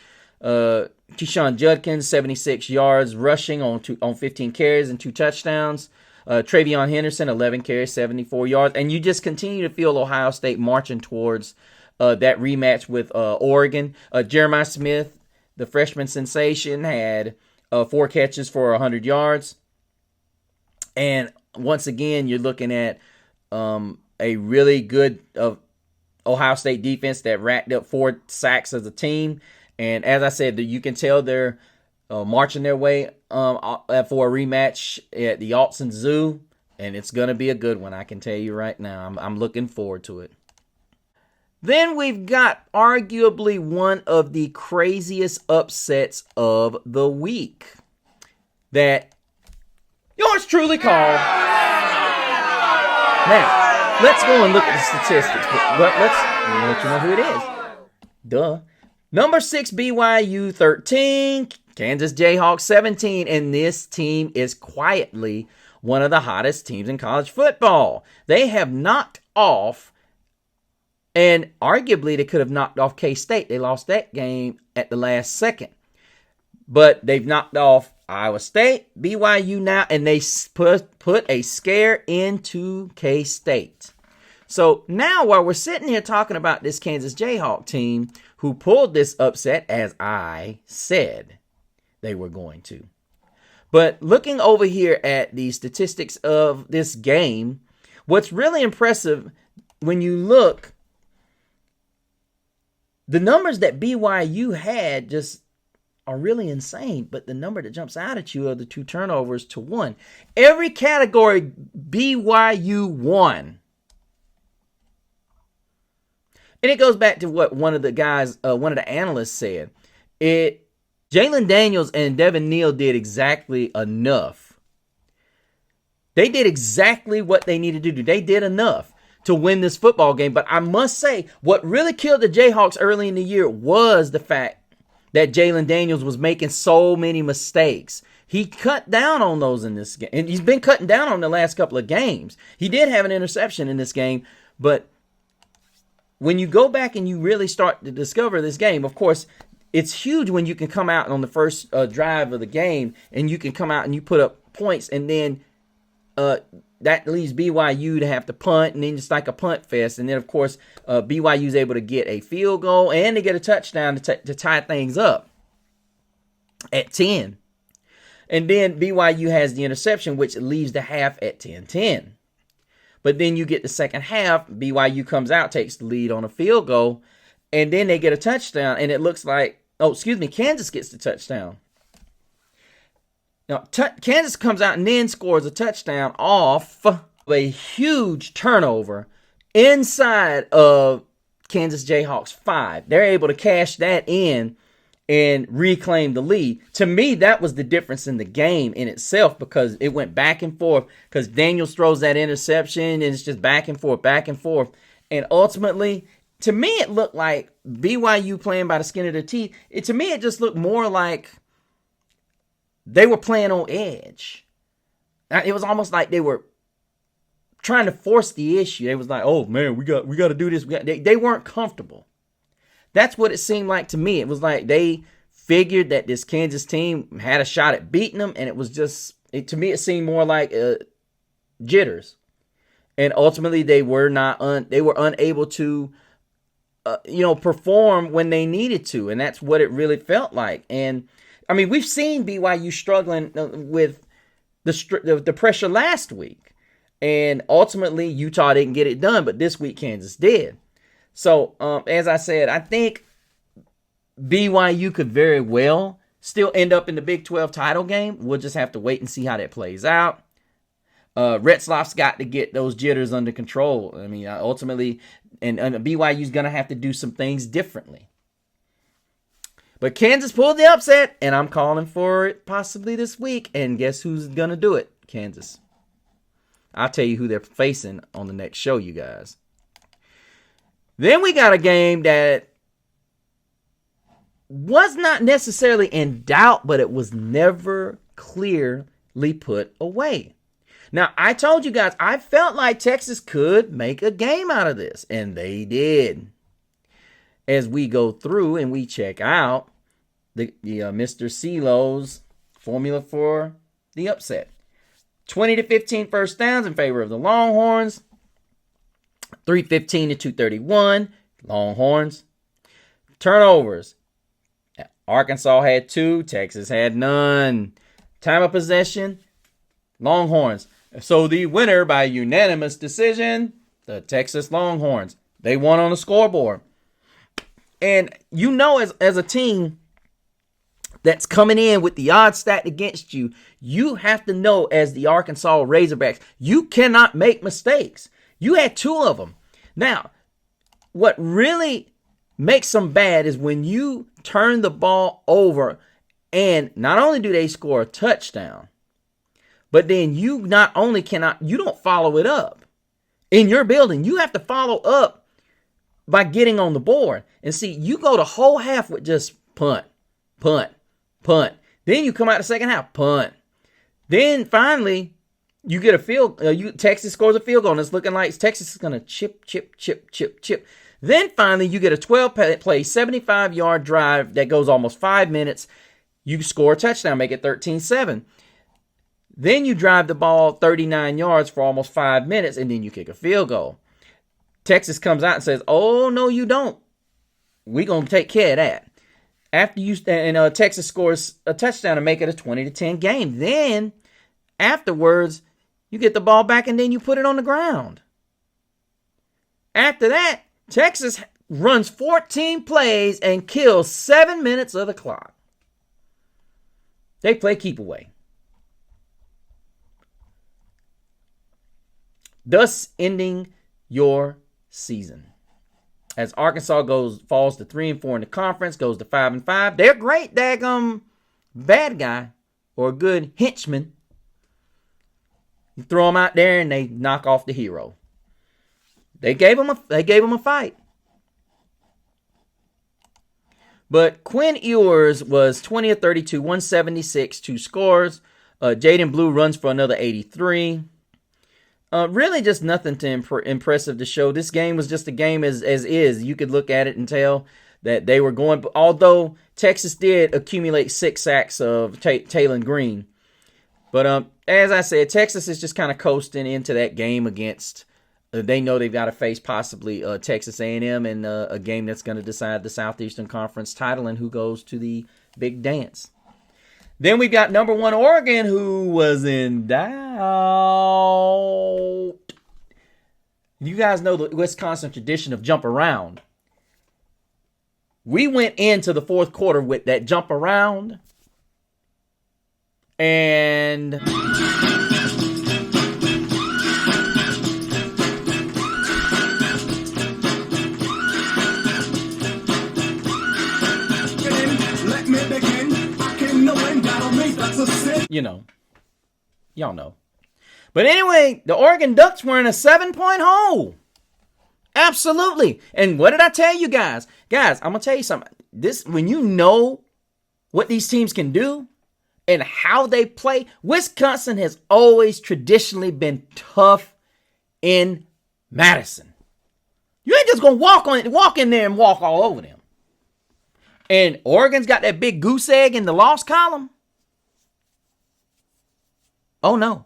Keyshawn Judkins, 76 yards rushing on 15 carries and 2 touchdowns. Travion Henderson, 11 carries, 74 yards. And you just continue to feel Ohio State marching towards that rematch with Oregon. Jeremiah Smith, the freshman sensation, had 4 catches for 100 yards. And once again, you're looking at a really good Ohio State defense that racked up 4 sacks as a team. And as I said, you can tell they're marching their way for a rematch at the Autzen Zoo. And it's going to be a good one, I can tell you right now. I'm looking forward to it. Then we've got arguably one of the craziest upsets of the week that yours truly called. Now, let's go and look at the statistics, but let's let you know who it is. Duh. Number 6, BYU 13, Kansas Jayhawks 17, and this team is quietly one of the hottest teams in college football. They have knocked off, and arguably they could have knocked off K-State. They lost that game at the last second. But they've knocked off Iowa State, BYU now, and they put a scare into K-State. So now while we're sitting here talking about this Kansas Jayhawk team who pulled this upset, as I said they were going to. But looking over here at the statistics of this game, what's really impressive when you look the numbers that BYU had just are really insane, but the number that jumps out at you are the 2 turnovers to 1. Every category BYU won. And it goes back to what one of the analysts said. Jalen Daniels and Devin Neal did exactly enough. They did exactly what they needed to do. They did enough to win this football game. But I must say, what really killed the Jayhawks early in the year was the fact that Jalen Daniels was making so many mistakes. He cut down on those in this game. And he's been cutting down on the last couple of games. He did have an interception in this game. But when you go back and you really start to discover this game, of course, it's huge when you can come out on the first drive of the game and you can come out and you put up points, and then that leaves BYU to have to punt, and then it's like a punt fest. And then, of course, BYU is able to get a field goal and to get a touchdown to tie things up at 10. And then BYU has the interception, which leaves the half at 10-10. But then you get the second half, BYU comes out, takes the lead on a field goal, and then they get a touchdown, and it looks like, Kansas gets the touchdown. Now, Kansas comes out and then scores a touchdown off a huge turnover inside of Kansas Jayhawks 5. They're able to cash that in and reclaim the lead. To me, that was the difference in the game in itself, because it went back and forth, because Daniels throws that interception and it's just back and forth, back and forth. And ultimately, to me, it looked like BYU playing by the skin of their teeth. To me, it just looked more like they were playing on edge. It was almost like they were trying to force the issue. They was like, "Oh man, we got to do this." They weren't comfortable. That's what it seemed like to me. It was like they figured that this Kansas team had a shot at beating them, and it was just, to me, it seemed more like jitters. And ultimately, they were unable to, perform when they needed to, and that's what it really felt like. And I mean, we've seen BYU struggling with the pressure last week, and ultimately Utah didn't get it done, but this week Kansas did. So, as I said, I think BYU could very well still end up in the Big 12 title game. We'll just have to wait and see how that plays out. Retzloff's got to get those jitters under control. I mean, ultimately, and BYU's going to have to do some things differently. But Kansas pulled the upset, and I'm calling for it possibly this week. And guess who's going to do it? Kansas. I'll tell you who they're facing on the next show, you guys. Then we got a game that was not necessarily in doubt, but it was never clearly put away. Now, I told you guys, I felt like Texas could make a game out of this, and they did. As we go through and we check out the Mr. CeeLo's formula for the upset. 20-15 first downs in favor of the Longhorns. 315 to 231, Longhorns. Turnovers. Arkansas had 2, Texas had none. Time of possession, Longhorns. So the winner by unanimous decision, the Texas Longhorns. They won on the scoreboard. And you know, as a team that's coming in with the odds stacked against you, you have to know, as the Arkansas Razorbacks, you cannot make mistakes. You had 2 of them. Now, what really makes them bad is when you turn the ball over, and not only do they score a touchdown, but then you don't follow it up. In your building, you have to follow up by getting on the board. And see, you go the whole half with just punt, punt, punt. Then you come out the second half, punt. Then finally, you get a Texas scores a field goal, and it's looking like Texas is going to chip. Then finally, you get a 12-play, 75-yard drive that goes almost 5 minutes. You score a touchdown, make it 13-7. Then you drive the ball 39 yards for almost 5 minutes, and then you kick a field goal. Texas comes out and says, "Oh, no, you don't. We're going to take care of that." Texas scores a touchdown to make it a 20-10 game. Then, afterwards, you get the ball back, and then you put it on the ground. After that, Texas runs 14 plays and kills 7 minutes of the clock. They play keep away. Thus ending your season. As Arkansas falls to 3-4 in the conference, goes to 5-5. They're great, daggum bad guy or a good henchman. You throw them out there and they knock off the hero. They gave him a fight. But Quinn Ewers was 20 of 32, 176, 2 scores. Jaden Blue runs for another 83. Really just nothing impressive to show. This game was just a game as is. You could look at it and tell that they were going, although Texas did accumulate 6 sacks of Taylon Green. But as I said, Texas is just kind of coasting into that game against, they know they've got to face possibly Texas A&M in a game that's going to decide the Southeastern Conference title and who goes to the big dance. Then we've got number 1 Oregon, who was in doubt. You guys know the Wisconsin tradition of jump around. We went into the fourth quarter with that jump around. And you know, y'all know. But anyway, the Oregon Ducks were in a 7-point hole. Absolutely. And what did I tell you guys? Guys, I'm going to tell you something. When you know what these teams can do and how they play, Wisconsin has always traditionally been tough in Madison. You ain't just going to walk in there and walk all over them. And Oregon's got that big goose egg in the loss column. Oh no.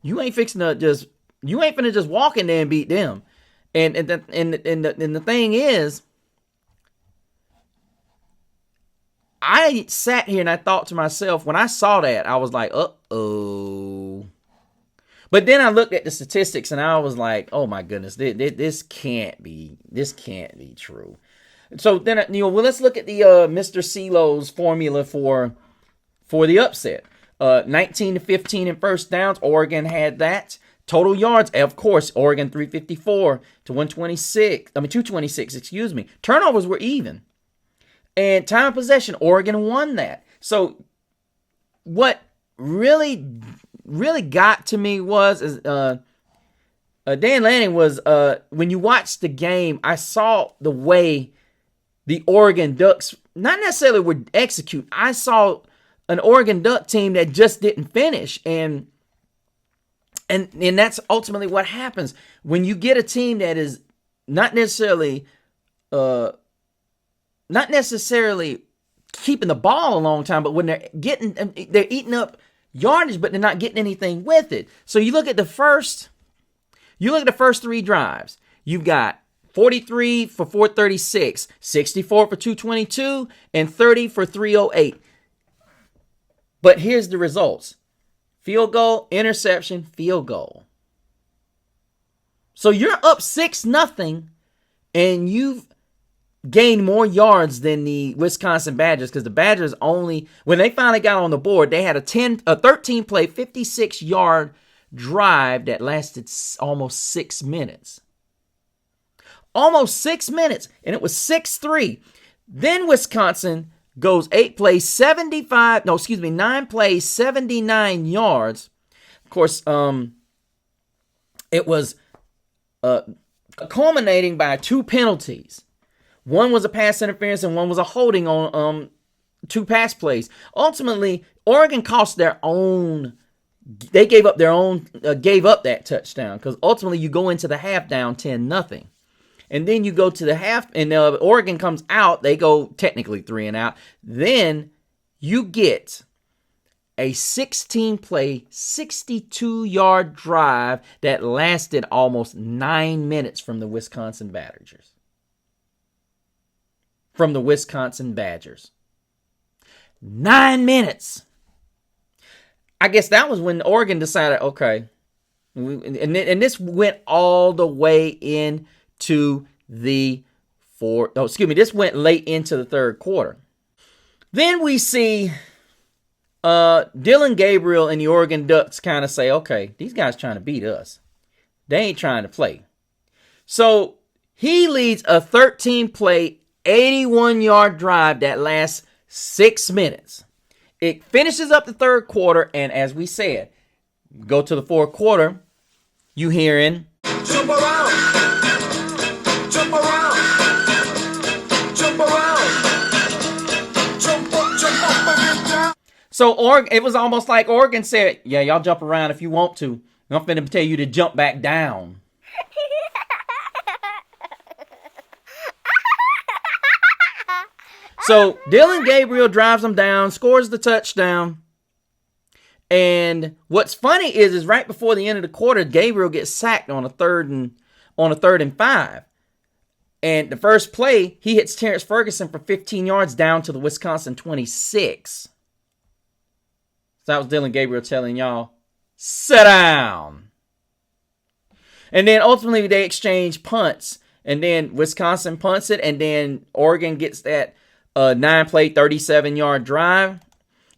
You ain't finna just walk in there and beat them. And the thing is, I sat here and I thought to myself, when I saw that, I was like, uh-oh. But then I looked at the statistics and I was like, oh my goodness, this can't be true. So then, let's look at the Mr. CeeLo's formula for the upset. 19 to 15 in first downs. Oregon had that. Total yards, of course, Oregon 354 to 226, excuse me. Turnovers were even. And time of possession, Oregon won that. So what really got to me was Dan Lanning was, when you watch the game, I saw the way the Oregon Ducks not necessarily would execute. I saw an Oregon Duck team that just didn't finish. And that's ultimately what happens when you get a team that is not necessarily keeping the ball a long time, but when they're eating up yardage, but they're not getting anything with it. So you look at the first 3 drives. You've got 43 for 436, 64 for 222, and 30 for 308. But here's the results. Field goal, interception, field goal. So you're up 6-0, and you've gained more yards than the Wisconsin Badgers, because the Badgers only, when they finally got on the board, they had a 13-play, 56-yard drive that lasted almost 6 minutes. Almost 6 minutes, and it was 6-3. Then Wisconsin goes 9 plays, 79 yards. Of course, it was culminating by 2 penalties. One was a pass interference and one was a holding on 2 pass plays. Ultimately, Oregon cost their own. They gave up that touchdown, because ultimately you go into the half down 10-0. And then you go to the half, and Oregon comes out. They go technically 3 and out. Then you get a 16-play, 62-yard drive that lasted almost 9 minutes from the Wisconsin Badgers. 9 minutes. I guess that was when Oregon decided, okay. And this went all the way in to the fourth. Oh, excuse me. This went late into the third quarter. Then we see Dillon Gabriel and the Oregon Ducks kind of say, okay, these guys trying to beat us. They ain't trying to play. So he leads a 13-play, 81-yard drive that lasts 6 minutes. It finishes up the third quarter, and as we said, go to the fourth quarter, you hearing Jump around, jump around, jump around, jump up and get down. So Oregon, it was almost like Oregon said, yeah, y'all jump around if you want to. I'm finna tell you to jump back down. So Dillon Gabriel drives them down, scores the touchdown. And what's funny is right before the end of the quarter, Gabriel gets sacked on a third and 5. And the first play, he hits Terrence Ferguson for 15 yards down to the Wisconsin 26. So that was Dillon Gabriel telling y'all, sit down. And then ultimately they exchange punts. And then Wisconsin punts it. And then Oregon gets that 9-play, 37-yard drive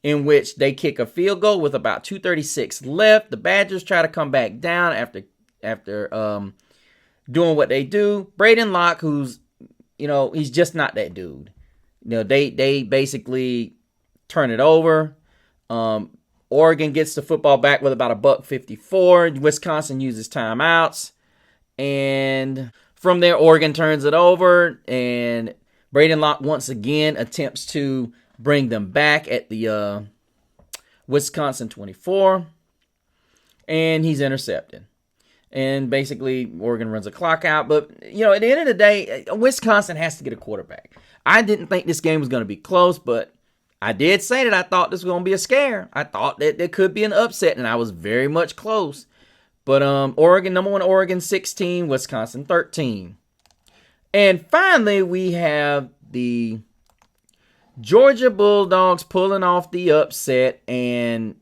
in which they kick a field goal with about 2:36 left. The Badgers try to come back down after doing what they do. Braden Locke, who's, he's just not that dude. They basically turn it over. Oregon gets the football back with about $1:54. Wisconsin uses timeouts. And from there, Oregon turns it over. And Braden Locke once again attempts to bring them back at the Wisconsin 24. And he's intercepted. And basically, Oregon runs the clock out. But, at the end of the day, Wisconsin has to get a quarterback. I didn't think this game was going to be close, but I did say that I thought this was going to be a scare. I thought that there could be an upset, and I was very much close. But Oregon, number one, Oregon 16, Wisconsin 13. And finally, we have the Georgia Bulldogs pulling off the upset. And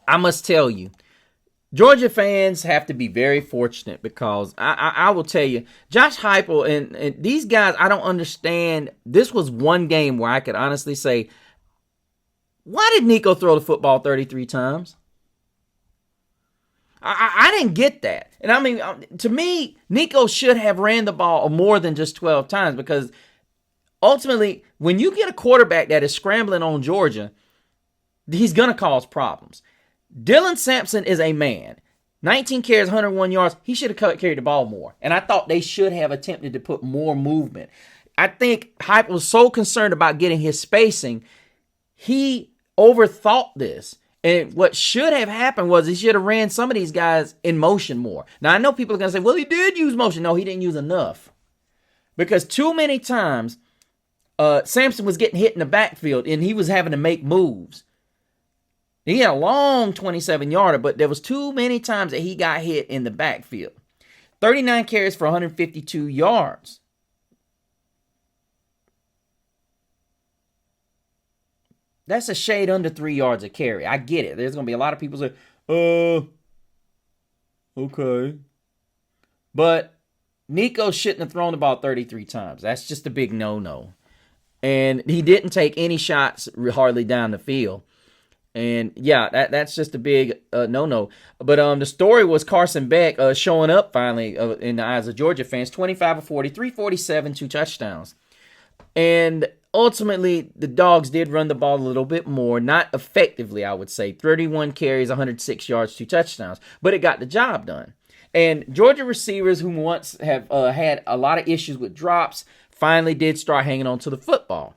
I must tell you, Georgia fans have to be very fortunate because I will tell you, Josh Heupel and these guys, I don't understand. This was one game where I could honestly say, why did Nico throw the football 33 times? I didn't get that. And I mean, to me, Nico should have ran the ball more than just 12 times because ultimately, when you get a quarterback that is scrambling on Georgia, he's going to cause problems. Dylan Sampson is a man. 19 carries, 101 yards. He should have carried the ball more. And I thought they should have attempted to put more movement. I think Hype was so concerned about getting his spacing, he overthought this. And what should have happened was he should have ran some of these guys in motion more. Now, I know people are going to say, well, he did use motion. No, he didn't use enough. Because too many times, Sampson was getting hit in the backfield and he was having to make moves. He had a long 27-yarder, but there was too many times that he got hit in the backfield. 39 carries for 152 yards. That's a shade under 3 yards a carry. I get it. There's going to be a lot of people say, okay. But Nico shouldn't have thrown the ball 33 times. That's just a big no-no. And he didn't take any shots hardly down the field. And yeah, that's just a big no-no. But the story was Carson Beck showing up finally in the eyes of Georgia fans. 25 of 40, 347, 2 touchdowns. And ultimately, the Dogs did run the ball a little bit more. Not effectively, I would say. 31 carries, 106 yards, 2 touchdowns. But it got the job done. And Georgia receivers who once have had a lot of issues with drops finally did start hanging on to the football.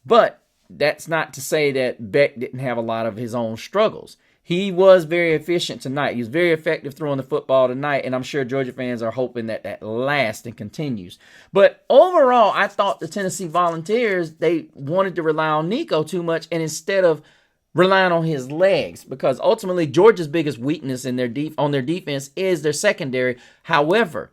But that's not to say that Beck didn't have a lot of his own struggles. He was very efficient tonight. He was very effective throwing the football tonight, and I'm sure Georgia fans are hoping that that lasts and continues. But overall, I thought the Tennessee Volunteers, they wanted to rely on Nico too much, and instead of relying on his legs, because ultimately Georgia's biggest weakness in on their defense is their secondary. However,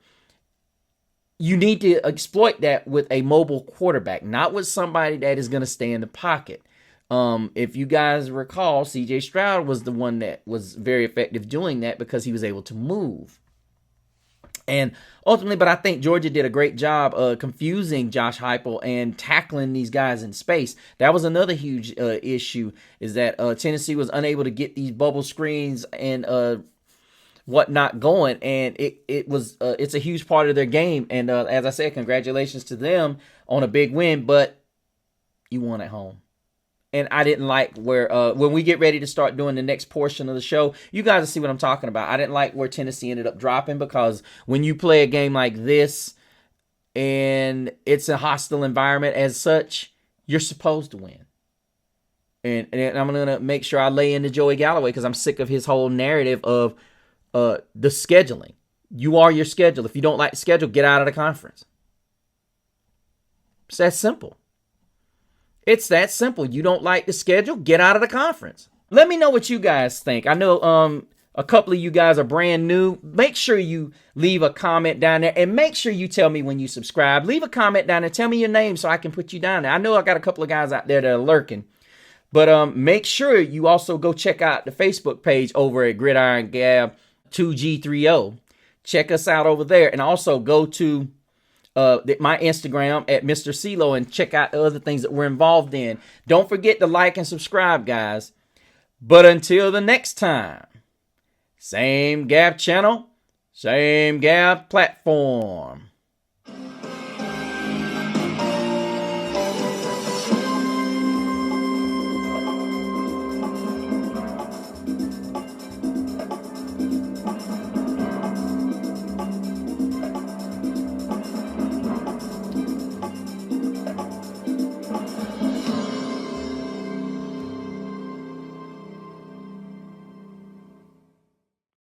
you need to exploit that with a mobile quarterback, not with somebody that is going to stay in the pocket. If you guys recall, C.J. Stroud was the one that was very effective doing that because he was able to move. And ultimately, but I think Georgia did a great job confusing Josh Heupel and tackling these guys in space. That was another huge issue, is that Tennessee was unable to get these bubble screens and whatnot going, and it's a huge part of their game. And as I said, congratulations to them on a big win, but you won at home. And I didn't like where, when we get ready to start doing the next portion of the show, you guys will see what I'm talking about. I didn't like where Tennessee ended up dropping, because when you play a game like this and it's a hostile environment as such, you're supposed to win. And I'm going to make sure I lay into Joey Galloway, because I'm sick of his whole narrative of the scheduling. You are your schedule. If you don't like the schedule, get out of the conference. It's that simple. It's that simple. You don't like the schedule, get out of the conference. Let me know what you guys think. I know a couple of you guys are brand new. Make sure you leave a comment down there, and make sure you tell me when you subscribe. Leave a comment down there. Tell me your name so I can put you down there. I know I got a couple of guys out there that are lurking. But make sure you also go check out the Facebook page over at Gridiron Gab 2G30. Check us out over there. And also go to my Instagram at Mr. CeeLo and check out the other things that we're involved in. Don't forget to like and subscribe, guys. But until the next time, same Gab channel, same Gab platform.